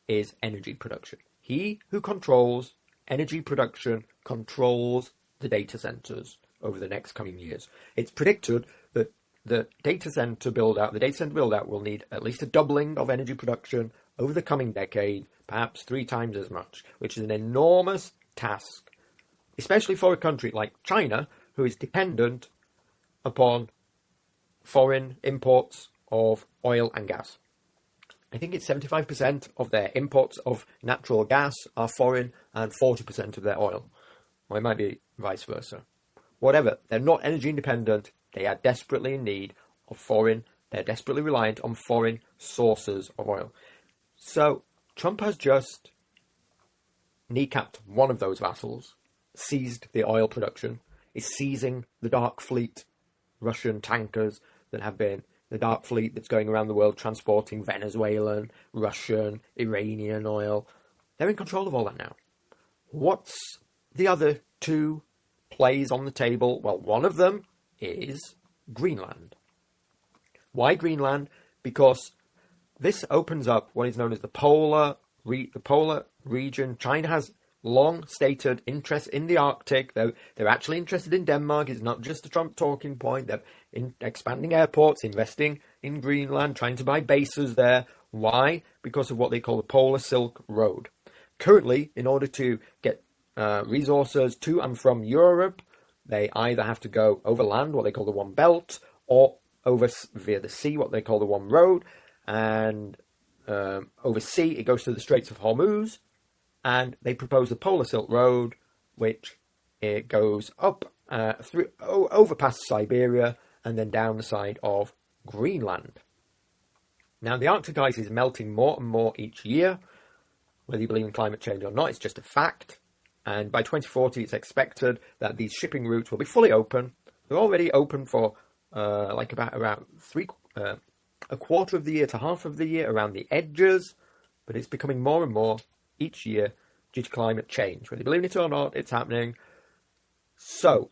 is energy production. He who controls energy production controls the data centers over the next coming years. It's predicted that the data center build-out will need at least a doubling of energy production over the coming decade, perhaps 3 times as much, which is an enormous task, especially for a country like China, who is dependent upon foreign imports of oil and gas. I think it's 75% of their imports of natural gas are foreign and 40% of their oil. Or it might be vice versa. Whatever, they're not energy independent. They are desperately in need of they're desperately reliant on foreign sources of oil. So Trump has just kneecapped one of those vassals, seized the oil production, is seizing the dark fleet, Russian tankers that have been the dark fleet that's going around the world transporting Venezuelan, Russian, Iranian oil. They're in control of all that now. What's the other 2 plays on the table? Well, one of them is Greenland. Why Greenland? Because this opens up what is known as the polar region. China has long stated interest in the Arctic. They're actually interested in Denmark. It's not just a Trump talking point. They're expanding airports, investing in Greenland, trying to buy bases there. Why? Because of what they call the Polar Silk Road. Currently, in order to get resources to and from Europe, they either have to go over land, what they call the One Belt, or over via the sea, what they call the One Road. And over sea, it goes to the Straits of Hormuz. And they propose the Polar Silk Road, which it goes up over past Siberia and then down the side of Greenland. Now, the Arctic ice is melting more and more each year. Whether you believe in climate change or not, it's just a fact. And by 2040, it's expected that these shipping routes will be fully open. They're already open for around a quarter of the year to half of the year around the edges, but it's becoming more and more each year due to climate change. Whether you believe in it or not, it's happening. So,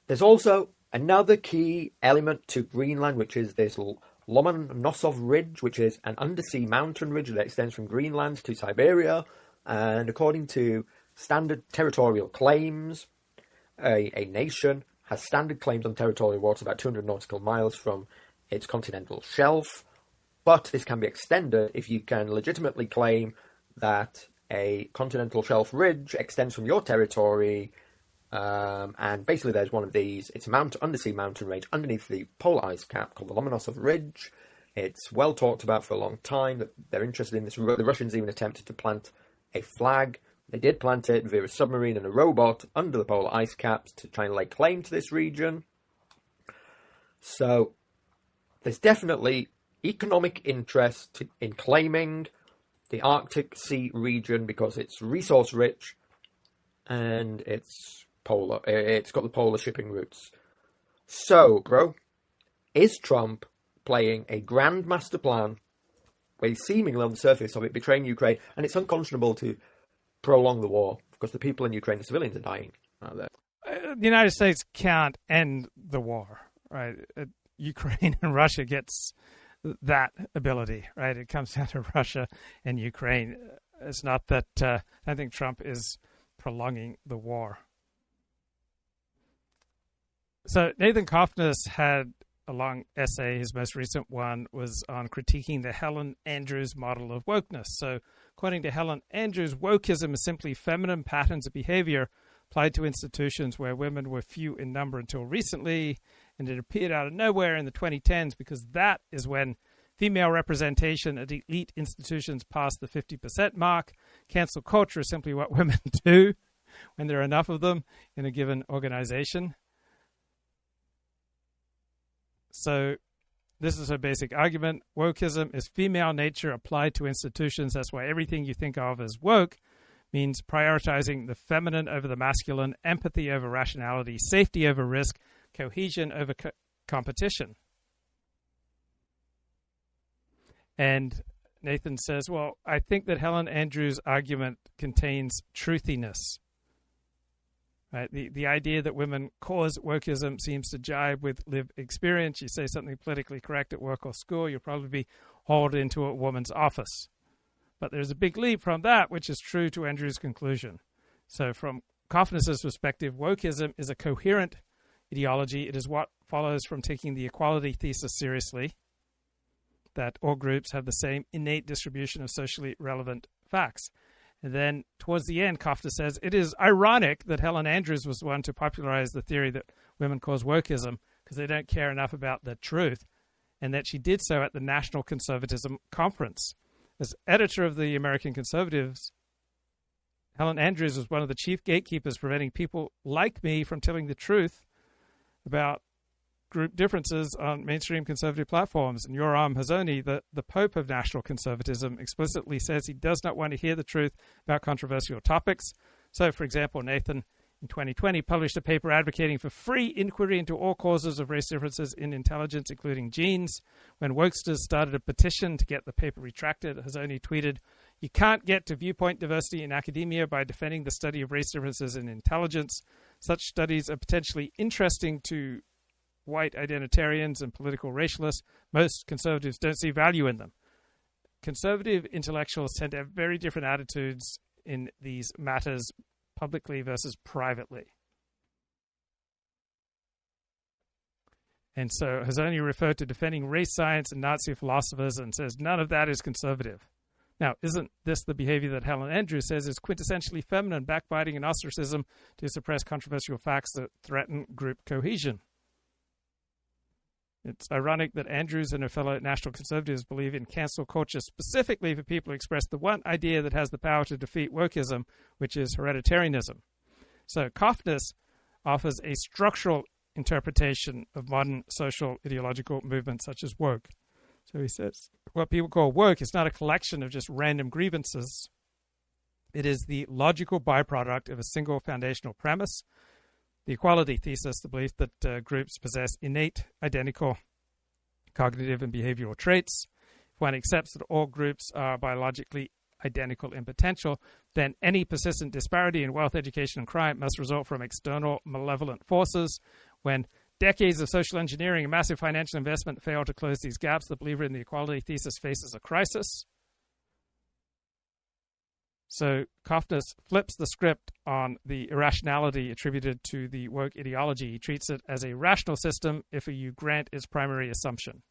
there's also another key element to Greenland, which is this Lomonosov Ridge, which is an undersea mountain ridge that extends from Greenland to Siberia. And according to standard territorial claims, a nation has standard claims on territorial waters about 200 nautical miles from its continental shelf. But this can be extended if you can legitimately claim that a continental shelf ridge extends from your territory, and basically there's one of these. It's an undersea mountain range underneath the polar ice cap called the Lomonosov Ridge. It's well talked about for a long time that they're interested in this. The Russians even attempted to plant a flag. They did plant it via a submarine and a robot under the polar ice caps to try and lay claim to this region. So there's definitely economic interest in claiming the Arctic Sea region because it's resource rich and it's polar. It's got the polar shipping routes. So, bro, is Trump playing a grand master plan where he's seemingly on the surface of it betraying Ukraine, and it's unconscionable to prolong the war because the people in Ukraine, the civilians, are dying out there. The United States can't end the war, right? Ukraine and Russia gets that ability, right? It comes down to Russia and Ukraine. It's not that I think Trump is prolonging the war. So Nathan Cofnas had a long essay. His most recent one was on critiquing the Helen Andrews model of wokeness. So according to Helen Andrews, wokeism is simply feminine patterns of behavior applied to institutions where women were few in number until recently, and it appeared out of nowhere in the 2010s because that is when female representation at elite institutions passed the 50% mark. Cancel culture is simply what women do when there are enough of them in a given organization. So this is her basic argument. Wokeism is female nature applied to institutions. That's why everything you think of as woke means prioritizing the feminine over the masculine, empathy over rationality, safety over risk, cohesion over competition. And Nathan says, well, I think that Helen Andrews' argument contains truthiness. Right? The idea that women cause wokeism seems to jibe with lived experience. You say something politically correct at work or school, you'll probably be hauled into a woman's office. But there's a big leap from that, which is true to Andrews' conclusion. So from Cofnas' perspective, wokeism is a coherent ideology. It is what follows from taking the equality thesis seriously, that all groups have the same innate distribution of socially relevant facts. And then towards the end, Cofnas says, it is ironic that Helen Andrews was the one to popularize the theory that women cause wokeism because they don't care enough about the truth, and that she did so at the National Conservatism Conference. As editor of the American Conservatives, Helen Andrews was one of the chief gatekeepers preventing people like me from telling the truth about group differences on mainstream conservative platforms. And Yoram Hazony, the Pope of national conservatism, explicitly says he does not want to hear the truth about controversial topics. So, for example, Nathan, in 2020, published a paper advocating for free inquiry into all causes of race differences in intelligence, including genes. When Wokesters started a petition to get the paper retracted, Hazony tweeted, "You can't get to viewpoint diversity in academia by defending the study of race differences in intelligence. Such studies are potentially interesting to white identitarians and political racialists. Most conservatives don't see value in them." Conservative intellectuals tend to have very different attitudes in these matters, publicly versus privately. And so Hazony referred to defending race science and Nazi philosophers and says none of that is conservative. Now, isn't this the behavior that Helen Andrews says is quintessentially feminine, backbiting and ostracism to suppress controversial facts that threaten group cohesion? It's ironic that Andrews and her fellow national conservatives believe in cancel culture specifically for people who express the one idea that has the power to defeat wokeism, which is hereditarianism. So Cofnas offers a structural interpretation of modern social ideological movements such as woke. So he says, what people call woke is not a collection of just random grievances. It is the logical byproduct of a single foundational premise, the equality thesis, the belief that groups possess innate, identical cognitive and behavioral traits. If one accepts that all groups are biologically identical in potential, then any persistent disparity in wealth, education, and crime must result from external malevolent forces. When decades of social engineering and massive financial investment fail to close these gaps, the believer in the equality thesis faces a crisis. So Cofnas flips the script on the irrationality attributed to the woke ideology. He treats it as a rational system if you grant its primary assumption.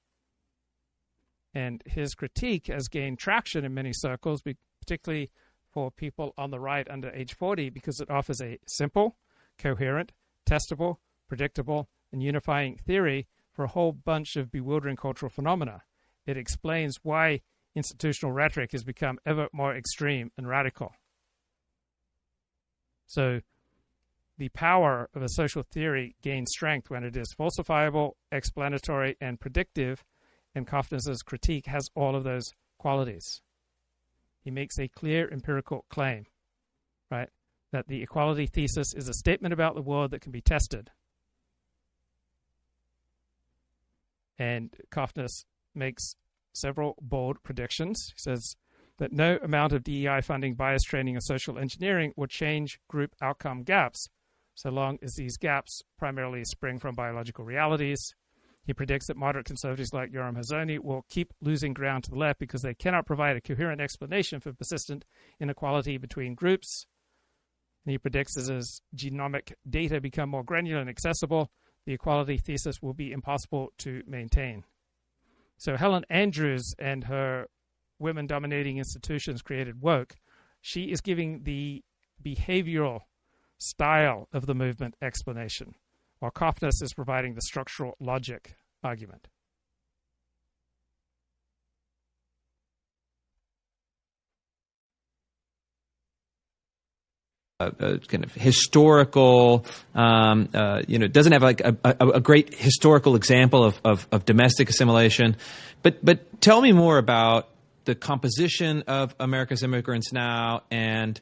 And his critique has gained traction in many circles, particularly for people on the right under age 40, because it offers a simple, coherent, testable, predictable, and unifying theory for a whole bunch of bewildering cultural phenomena. It explains why institutional rhetoric has become ever more extreme and radical. So the power of a social theory gains strength when it is falsifiable, explanatory, and predictive, and Cofnas' critique has all of those qualities. He makes a clear empirical claim, right, that the equality thesis is a statement about the world that can be tested. And Cofnas makes several bold predictions. He says that no amount of DEI funding, bias training, or social engineering will change group outcome gaps, so long as these gaps primarily spring from biological realities. He predicts that moderate conservatives like Yoram Hazony will keep losing ground to the left because they cannot provide a coherent explanation for persistent inequality between groups. And he predicts that as genomic data become more granular and accessible, the equality thesis will be impossible to maintain. So Helen Andrews and her women-dominating institutions created Woke. She is giving the behavioral style of the movement explanation, while Cofnas is providing the structural logic argument. Kind of historical, doesn't have like a great historical example of domestic assimilation. But tell me more about the composition of America's immigrants now, and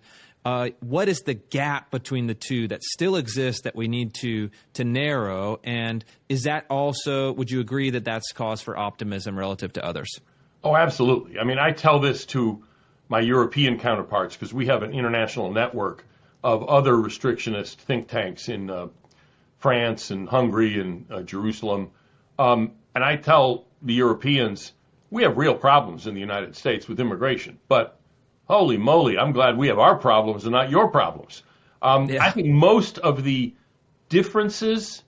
what is the gap between the two that still exists that we need to narrow? And is that also, would you agree that that's cause for optimism relative to others? Oh, absolutely. I mean, I tell this to my European counterparts because we have an international network of other restrictionist think tanks in France and Hungary and Jerusalem. And I tell the Europeans, we have real problems in the United States with immigration, but holy moly, I'm glad we have our problems and not your problems. I think most of the differences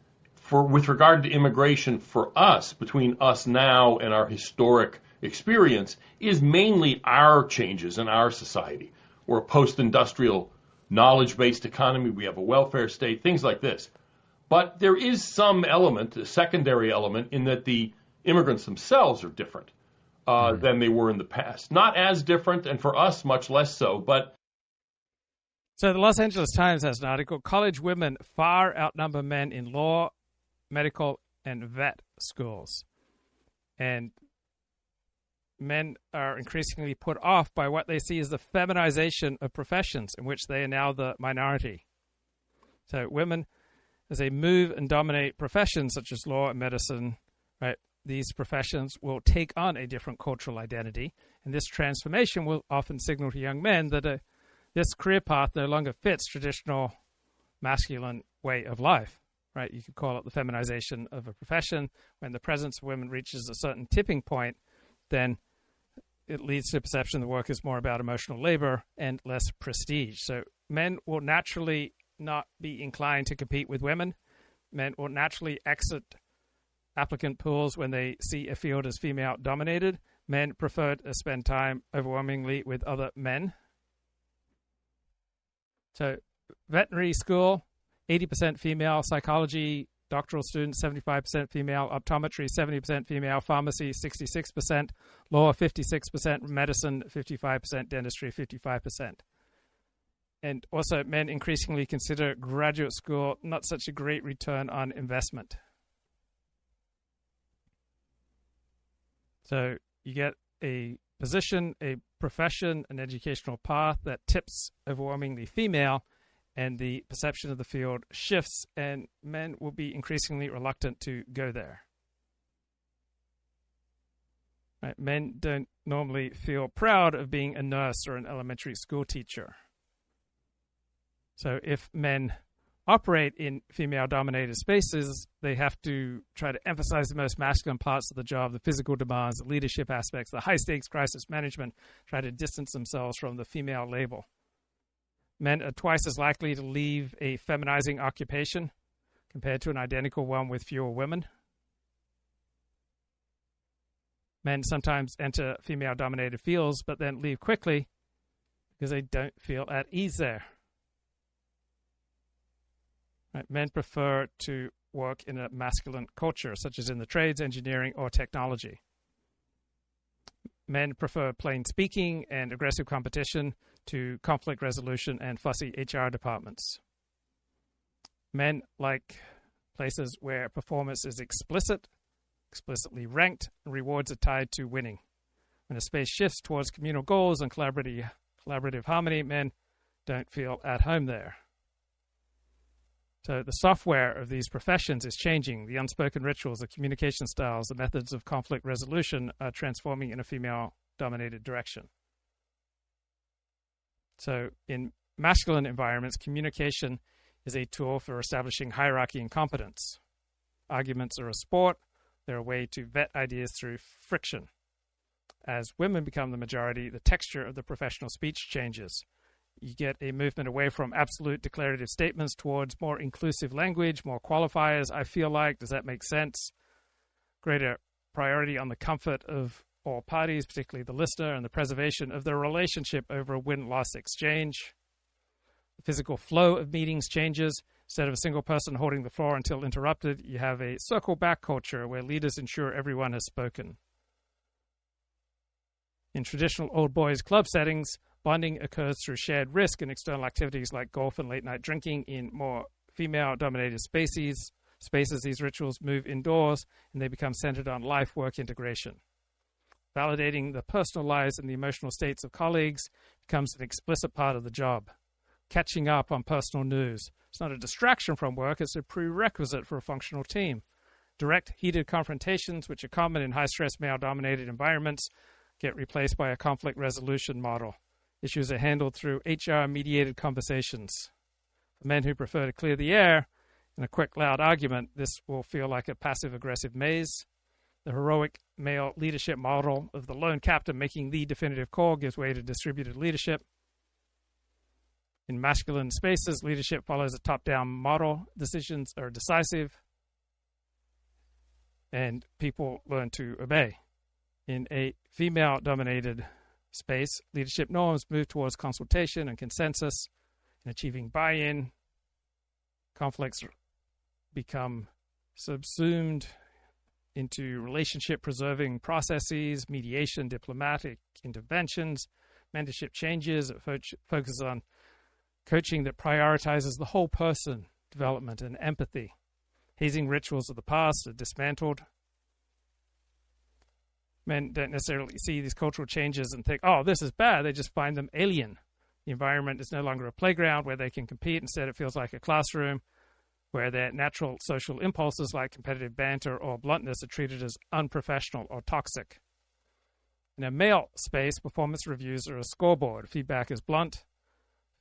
with regard to immigration for us, between us now and our historic experience, is mainly our changes in our society. We're a post-industrial knowledge-based economy, we have a welfare state, things like this. But there is some element, a secondary element, in that the immigrants themselves are different than they were in the past. Not as different, and for us, much less so, but... So the Los Angeles Times has an article, College Women Far Outnumber Men in Law, Medical, and Vet Schools. And men are increasingly put off by what they see as the feminization of professions in which they are now the minority. So women, as they move and dominate professions such as law and medicine, right, these professions will take on a different cultural identity, and this transformation will often signal to young men that this career path no longer fits traditional masculine way of life. Right? You could call it the feminization of a profession. When the presence of women reaches a certain tipping point, then it leads to a perception that work is more about emotional labor and less prestige. So men will naturally not be inclined to compete with women. Men will naturally exit applicant pools when they see a field as female-dominated. Men prefer to spend time overwhelmingly with other men. So veterinary school, 80% female. Psychology, doctoral students, 75% female. Optometry, 70% female. Pharmacy, 66%. Law, 56%. Medicine, 55%. Dentistry, 55%. And also, men increasingly consider graduate school not such a great return on investment. So you get a position, a profession, an educational path that tips overwhelmingly female, and the perception of the field shifts, and men will be increasingly reluctant to go there. Right? Men don't normally feel proud of being a nurse or an elementary school teacher. So if men operate in female-dominated spaces, they have to try to emphasize the most masculine parts of the job, the physical demands, the leadership aspects, the high-stakes crisis management, try to distance themselves from the female label. Men are twice as likely to leave a feminizing occupation compared to an identical one with fewer women. Men sometimes enter female-dominated fields, but then leave quickly because they don't feel at ease there. Right. Men prefer to work in a masculine culture, such as in the trades, engineering, or technology. Men prefer plain speaking and aggressive competition to conflict resolution and fussy HR departments. Men like places where performance is explicitly ranked, and rewards are tied to winning. When a space shifts towards communal goals and collaborative harmony, men don't feel at home there. So the software of these professions is changing. The unspoken rituals, the communication styles, the methods of conflict resolution are transforming in a female-dominated direction. So in masculine environments, communication is a tool for establishing hierarchy and competence. Arguments are a sport. They're a way to vet ideas through friction. As women become the majority, the texture of the professional speech changes. You get a movement away from absolute declarative statements towards more inclusive language, more qualifiers, I feel like, does that make sense? Greater priority on the comfort of all parties, particularly the listener, and the preservation of the relationship over a win-loss exchange. The physical flow of meetings changes. Instead of a single person holding the floor until interrupted, you have a circle-back culture where leaders ensure everyone has spoken. In traditional old boys club settings, bonding occurs through shared risk and external activities like golf and late-night drinking. In more female-dominated spaces, these rituals move indoors and they become centered on life-work integration. Validating the personal lives and the emotional states of colleagues becomes an explicit part of the job. Catching up on personal news. It's not a distraction from work, it's a prerequisite for a functional team. Direct, heated confrontations, which are common in high-stress male-dominated environments, get replaced by a conflict resolution model. Issues are handled through HR-mediated conversations. For men who prefer to clear the air in a quick, loud argument, this will feel like a passive-aggressive maze. The heroic male leadership model of the lone captain making the definitive call gives way to distributed leadership. In masculine spaces, leadership follows a top-down model. Decisions are decisive, and people learn to obey. In a female-dominated space, leadership norms move towards consultation and consensus. In achieving buy-in, conflicts become subsumed into relationship-preserving processes, mediation, diplomatic interventions. Mentorship changes. It focuses on coaching that prioritizes the whole person, development, and empathy. Hazing rituals of the past are dismantled. Men don't necessarily see these cultural changes and think, oh, this is bad. They just find them alien. The environment is no longer a playground where they can compete. Instead, it feels like a classroom where their natural social impulses like competitive banter or bluntness are treated as unprofessional or toxic. In a male space, performance reviews are a scoreboard. Feedback is blunt,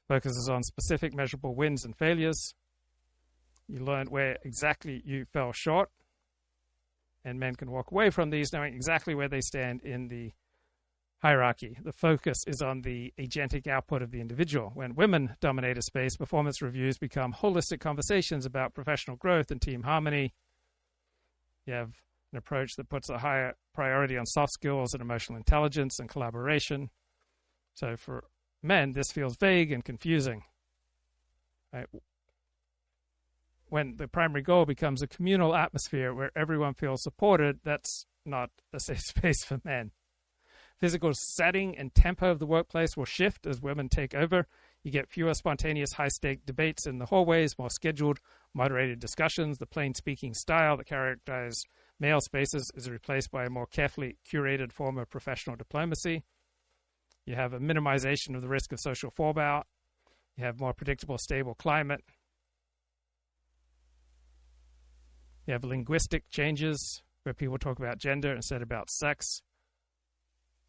focuses on specific measurable wins and failures. You learn where exactly you fell short. And men can walk away from these knowing exactly where they stand in the hierarchy. The focus is on the agentic output of the individual. When women dominate a space, performance reviews become holistic conversations about professional growth and team harmony. You have an approach that puts a higher priority on soft skills and emotional intelligence and collaboration. So for men, this feels vague and confusing. Right? When the primary goal becomes a communal atmosphere where everyone feels supported, that's not a safe space for men. Physical setting and tempo of the workplace will shift as women take over. You get fewer spontaneous high-stake debates in the hallways, more scheduled, moderated discussions. The plain-speaking style that characterized male spaces is replaced by a more carefully curated form of professional diplomacy. You have a minimization of the risk of social fallout. You have more predictable, stable climate. You have linguistic changes where people talk about gender instead of about sex.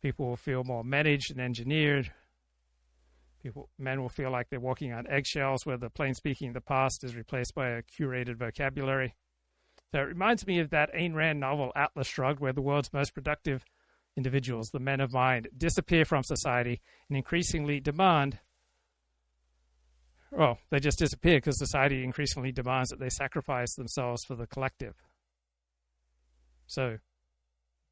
People will feel more managed and engineered. Men will feel like they're walking on eggshells where the plain speaking of the past is replaced by a curated vocabulary. So it reminds me of that Ayn Rand novel Atlas Shrugged, where the world's most productive individuals, the men of mind, disappear from society and increasingly demand, well, they just disappear because society increasingly demands that they sacrifice themselves for the collective. So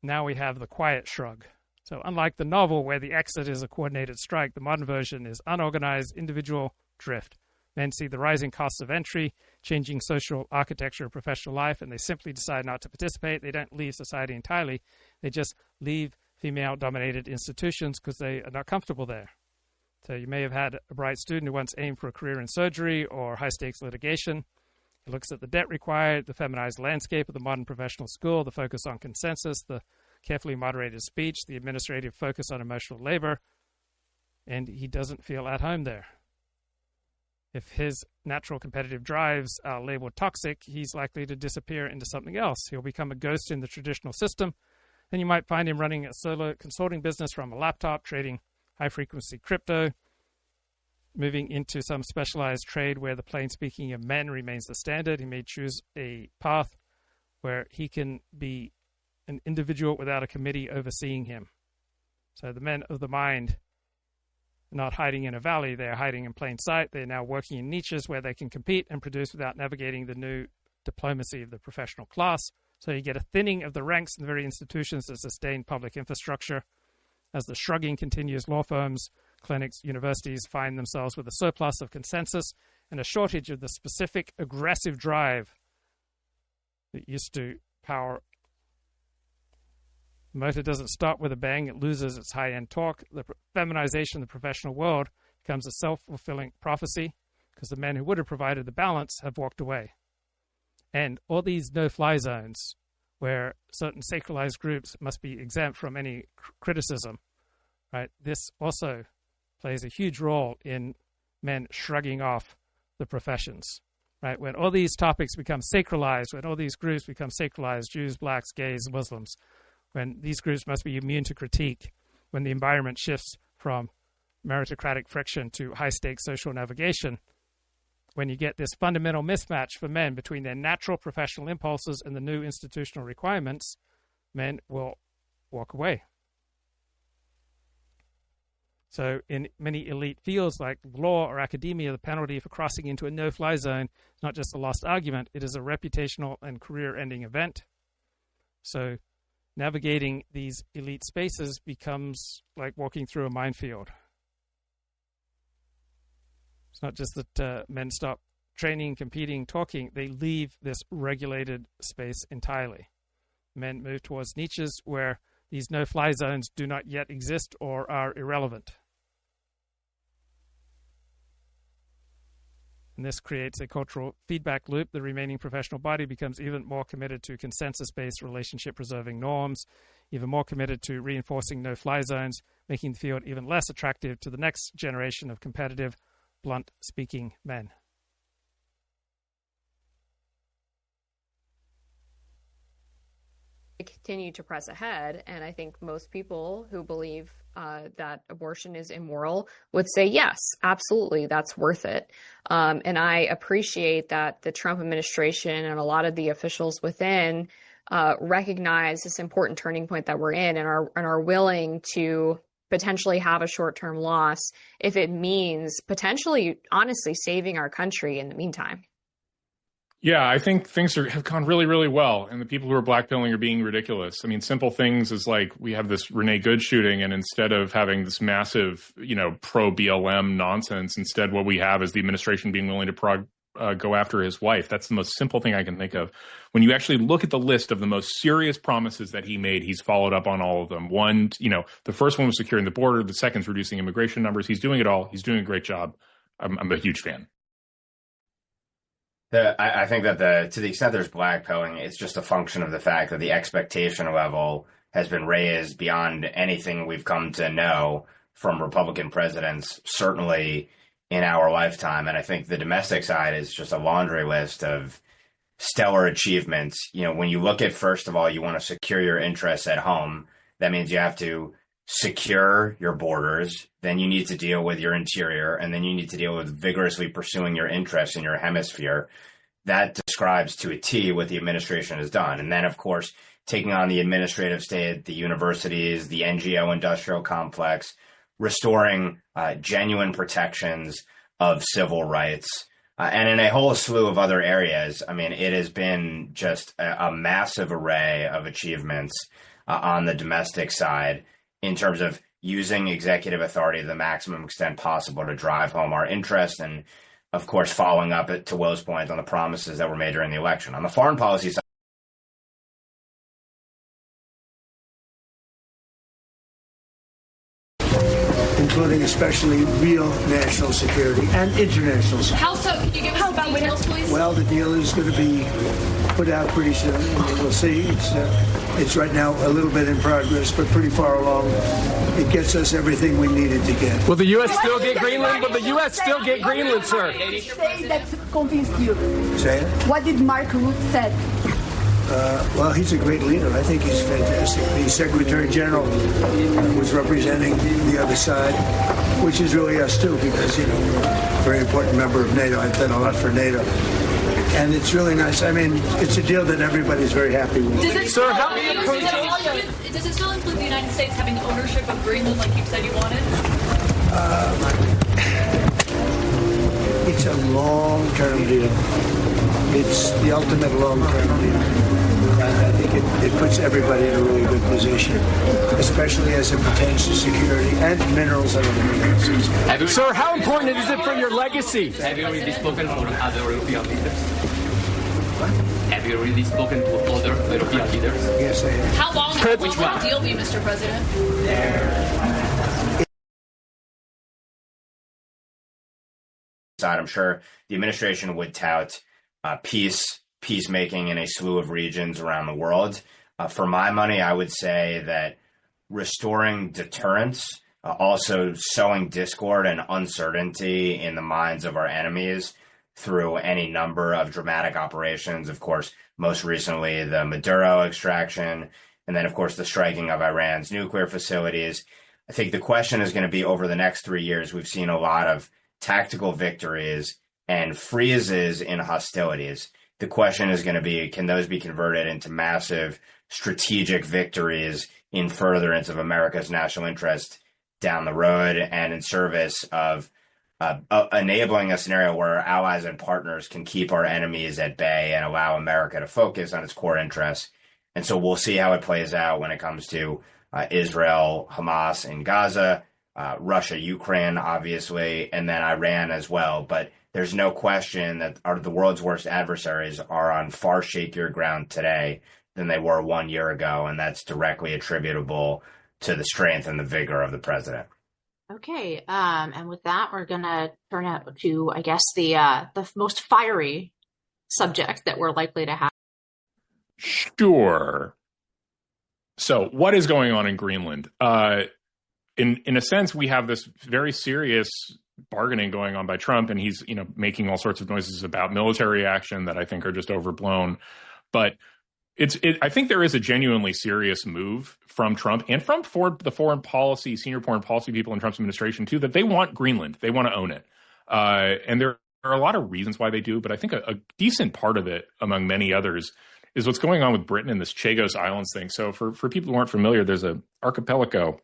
now we have the quiet shrug. So unlike the novel where the exit is a coordinated strike, the modern version is unorganized individual drift. Men see the rising costs of entry, changing social architecture of professional life, and they simply decide not to participate. They don't leave society entirely. They just leave female-dominated institutions because they are not comfortable there. So you may have had a bright student who once aimed for a career in surgery or high-stakes litigation. He looks at the debt required, the feminized landscape of the modern professional school, the focus on consensus, the carefully moderated speech, the administrative focus on emotional labor, and he doesn't feel at home there. If his natural competitive drives are labeled toxic, he's likely to disappear into something else. He'll become a ghost in the traditional system, and you might find him running a solo consulting business from a laptop, trading high-frequency crypto, moving into some specialized trade where the plain speaking of men remains the standard. He may choose a path where he can be an individual without a committee overseeing him. So the men of the mind are not hiding in a valley, they're hiding in plain sight. They're now working in niches where they can compete and produce without navigating the new diplomacy of the professional class. So you get a thinning of the ranks in the very institutions that sustain public infrastructure. As the shrugging continues, law firms, clinics, universities find themselves with a surplus of consensus and a shortage of the specific aggressive drive that used to power. The motor doesn't stop with a bang, it loses its high-end torque. The feminization of the professional world becomes a self-fulfilling prophecy because the men who would have provided the balance have walked away. And all these no-fly zones where certain sacralized groups must be exempt from any criticism, right? This also plays a huge role in men shrugging off the professions, right? When all these topics become sacralized, when all these groups become sacralized, Jews, blacks, gays, Muslims, when these groups must be immune to critique, when the environment shifts from meritocratic friction to high-stakes social navigation, when you get this fundamental mismatch for men between their natural professional impulses and the new institutional requirements, men will walk away. So in many elite fields like law or academia, the penalty for crossing into a no-fly zone is not just a lost argument, it is a reputational and career-ending event. So navigating these elite spaces becomes like walking through a minefield. It's not just that men stop training, competing, talking. They leave this regulated space entirely. Men move towards niches where these no-fly zones do not yet exist or are irrelevant. And this creates a cultural feedback loop. The remaining professional body becomes even more committed to consensus-based relationship-preserving norms, even more committed to reinforcing no-fly zones, making the field even less attractive to the next generation of competitive, blunt-speaking men. Continue to press ahead, and I think most people who believe that abortion is immoral would say yes, absolutely, that's worth it. And I appreciate that the Trump administration and a lot of the officials within recognize this important turning point that we're in and are willing to potentially have a short-term loss if it means potentially, honestly, saving our country in the meantime. Yeah, I think things have gone really, really well, and the people who are blackpilling are being ridiculous. I mean, simple things is like we have this Renee Good shooting, and instead of having this massive, pro-BLM nonsense, instead what we have is the administration being willing to go after his wife. That's the most simple thing I can think of. When you actually look at the list of the most serious promises that he made, he's followed up on all of them. One, the first one was securing the border. The second is reducing immigration numbers. He's doing it all. He's doing a great job. I'm a huge fan. I think that to the extent there's blackpilling, it's just a function of the fact that the expectation level has been raised beyond anything we've come to know from Republican presidents, certainly in our lifetime. And I think the domestic side is just a laundry list of stellar achievements. When you look at, first of all, you want to secure your interests at home. That means you have to secure your borders. Then you need to deal with your interior, and then you need to deal with vigorously pursuing your interests in your hemisphere. That describes to a T what the administration has done. And then, of course, taking on the administrative state, the universities, the NGO industrial complex, restoring genuine protections of civil rights, and in a whole slew of other areas. I mean, it has been just a massive array of achievements on the domestic side in terms of using executive authority to the maximum extent possible to drive home our interest, and, of course, following up to Will's point on the promises that were made during the election. On the foreign policy side, in including especially real national security and international security. How so? Can you give us some details, please? Well, the deal is going to be put out pretty soon. I mean, we'll see. It's right now a little bit in progress, but pretty far along. It gets us everything we needed to get. Will the U.S. still get Greenland? Will the U.S. still get Greenland, sir? Say that convinced you. Say it? What did Mark Rutte said? Well, he's a great leader. I think he's fantastic. The Secretary General was representing the other side, which is really us too, because, we're a very important member of NATO. I've done a lot for NATO. And it's really nice. I mean, it's a deal that everybody's very happy with. Does it still include the United States having ownership of Greenland like you said you wanted? It's a long-term deal. It's the ultimate long-term deal. I think it puts everybody in a really good position, especially as it pertains to security and minerals and other minerals. Sir, how important is it for your legacy? Have you already spoken to other European leaders? What? Have you already spoken to other European leaders? Yes, I have. How long will the deal be, Mr. President? I'm sure the administration would tout peacemaking in a slew of regions around the world. For my money, I would say that restoring deterrence, also sowing discord and uncertainty in the minds of our enemies through any number of dramatic operations. Of course, most recently, the Maduro extraction, and then, of course, the striking of Iran's nuclear facilities. I think the question is going to be over the next 3 years, we've seen a lot of tactical victories and freezes in hostilities. The question is going to be, can those be converted into massive strategic victories in furtherance of America's national interest down the road and in service of enabling a scenario where our allies and partners can keep our enemies at bay and allow America to focus on its core interests. And so we'll see how it plays out when it comes to Israel, Hamas in Gaza, Russia, Ukraine, obviously, and then Iran as well. But there's no question that the world's worst adversaries are on far shakier ground today than they were 1 year ago, and that's directly attributable to the strength and the vigor of the president. Okay, and with that, we're going to turn out to, I guess, the most fiery subject that we're likely to have. Sure. So what is going on in Greenland? In a sense, we have this very serious bargaining going on by Trump, and he's making all sorts of noises about military action that I think are just overblown. But I think there is a genuinely serious move from Trump and from the senior foreign policy people in Trump's administration too, that they want Greenland, they want to own it, and there are a lot of reasons why they do. But I think a decent part of it, among many others, is what's going on with Britain and this Chagos Islands thing. So for people who aren't familiar, there's an archipelago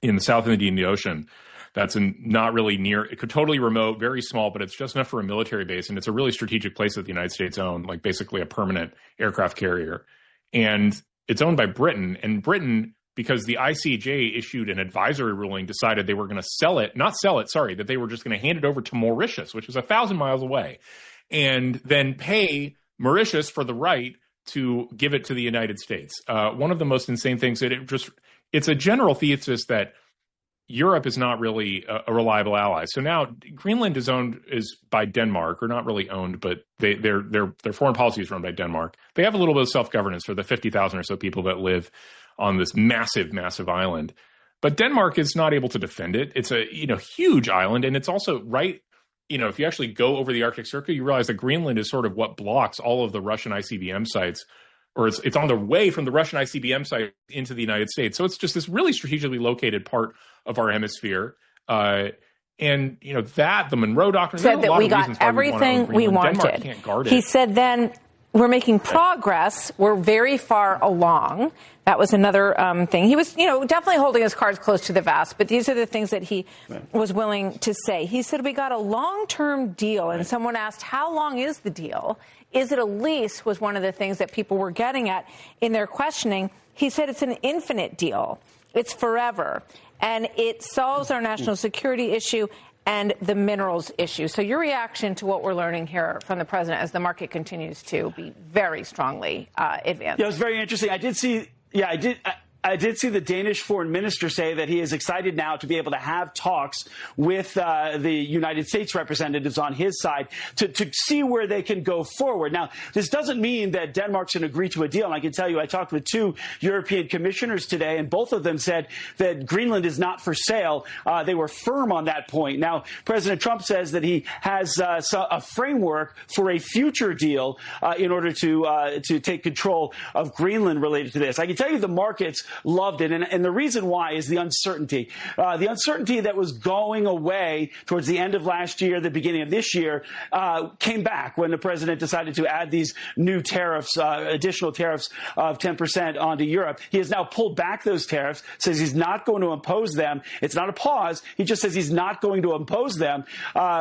in the South Indian Ocean that's not really near, totally remote, very small, but it's just enough for a military base. And it's a really strategic place that the United States own, like basically a permanent aircraft carrier. And it's owned by Britain. And Britain, because the ICJ issued an advisory ruling, decided they were going to that they were just going to hand it over to Mauritius, which is 1,000 miles away, and then pay Mauritius for the right to give it to the United States. One of the most insane things that it's a general thesis that Europe is not really a reliable ally. So now Greenland is by Denmark, or not really owned, but their foreign policy is run by Denmark. They have a little bit of self-governance for the 50,000 or so people that live on this massive, massive island. But Denmark is not able to defend it. It's a huge island, and it's also right. If you actually go over the Arctic Circle, you realize that Greenland is sort of what blocks all of the Russian ICBM sites, or it's on the way from the Russian ICBM site into the United States. So it's just this really strategically located part of our hemisphere. And, the Monroe Doctrine said that we got everything we wanted. He said then we're making progress. We're very far along. That was another thing. He was, definitely holding his cards close to the vest, but these are the things that he was willing to say. He said, we got a long-term deal, and someone asked, how long is the deal? Is it a lease, was one of the things that people were getting at in their questioning. He said it's an infinite deal. It's forever, and it solves our national security issue and the minerals issue. So your reaction to what we're learning here from the president as the market continues to be very strongly advanced? Yeah, it was very interesting. I I did see the Danish foreign minister say that he is excited now to be able to have talks with the United States representatives on his side to see where they can go forward. Now, this doesn't mean that Denmark's going to agree to a deal. And I can tell you, I talked with 2 European commissioners today, and both of them said that Greenland is not for sale. They were firm on that point. Now, President Trump says that he has a framework for a future deal in order to take control of Greenland related to this. I can tell you the markets loved it, and the reason why is the uncertainty. The uncertainty that was going away towards the end of last year, the beginning of this year, came back when the president decided to add these new tariffs, additional tariffs of 10% onto Europe. He has now pulled back those tariffs, says he's not going to impose them. It's not a pause. He just says he's not going to impose them,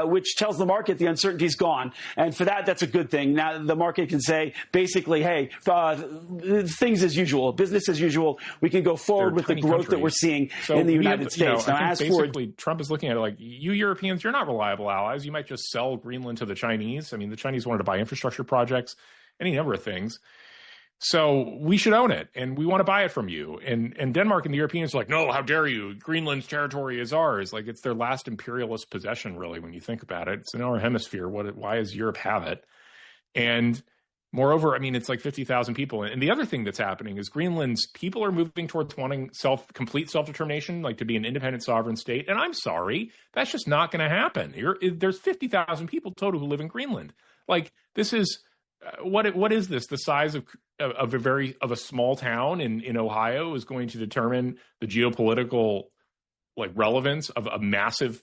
which tells the market the uncertainty's gone. And for that, that's a good thing. Now the market can say, basically, hey, things as usual, business as usual. We can go forward with the growth that we're seeing in the United States. Now, as basically, Trump is looking at it like, you Europeans, you're not reliable allies. You might just sell Greenland to the Chinese. I mean, the Chinese wanted to buy infrastructure projects, any number of things. So we should own it, and we want to buy it from you. And Denmark and the Europeans are like, no, how dare you? Greenland's territory is ours. Like, it's their last imperialist possession, really, when you think about it. It's in our hemisphere. Why does Europe have it? And moreover, I mean, it's like 50,000 people. And the other thing that's happening is Greenland's people are moving towards wanting complete self-determination, like to be an independent sovereign state. And I'm sorry, that's just not going to happen. There's 50,000 people total who live in Greenland. Like, this is what is this? The size of a small town in Ohio is going to determine the geopolitical relevance of a massive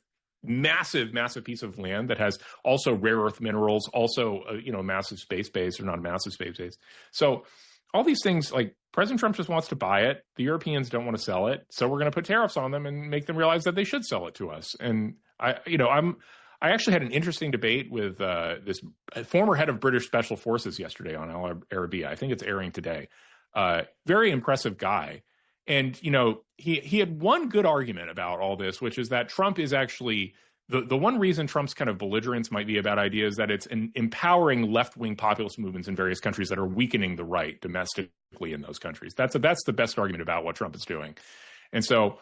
piece of land that has also rare earth minerals, also a massive space base, or not a massive space base. So all these things, like, President Trump just wants to buy it. The Europeans don't want to sell it, so we're going to put tariffs on them and make them realize that they should sell it to us. And I actually had an interesting debate with this former head of British Special Forces yesterday on Al Arabiya. I think it's airing today. Very impressive guy. And, he had one good argument about all this, which is that Trump is actually the one reason Trump's kind of belligerence might be a bad idea is that it's empowering left-wing populist movements in various countries that are weakening the right domestically in those countries. That's the best argument about what Trump is doing. And so,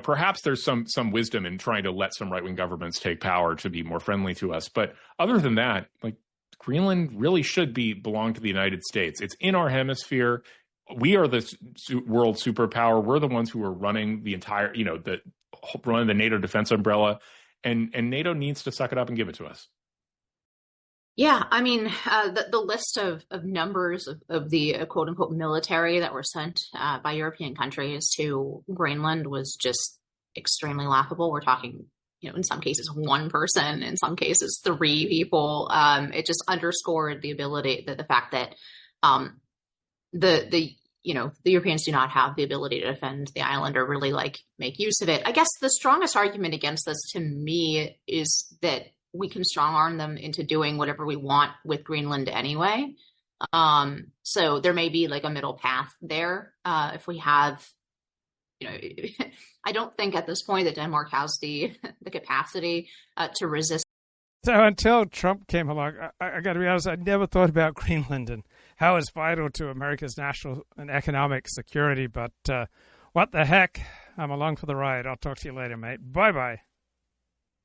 perhaps there's some wisdom in trying to let some right-wing governments take power to be more friendly to us. But other than that, Greenland really should belong to the United States. It's in our hemisphere. We are the world superpower. We're the ones who are running the entire, running the NATO defense umbrella, and NATO needs to suck it up and give it to us. Yeah, I mean, the list of numbers of the quote unquote military that were sent by European countries to Greenland was just extremely laughable. We're talking, in some cases, 1 person, in some cases, 3 people. It just underscored the fact that the Europeans do not have the ability to defend the island or really make use of it. I guess the strongest argument against this to me is that we can strong arm them into doing whatever we want with Greenland anyway. So there may be a middle path there. If we have, I don't think at this point that Denmark has the capacity to resist. So until Trump came along, I got to be honest, I never thought about Greenland and how it's vital to America's national and economic security. But what the heck? I'm along for the ride. I'll talk to you later, mate. Bye-bye.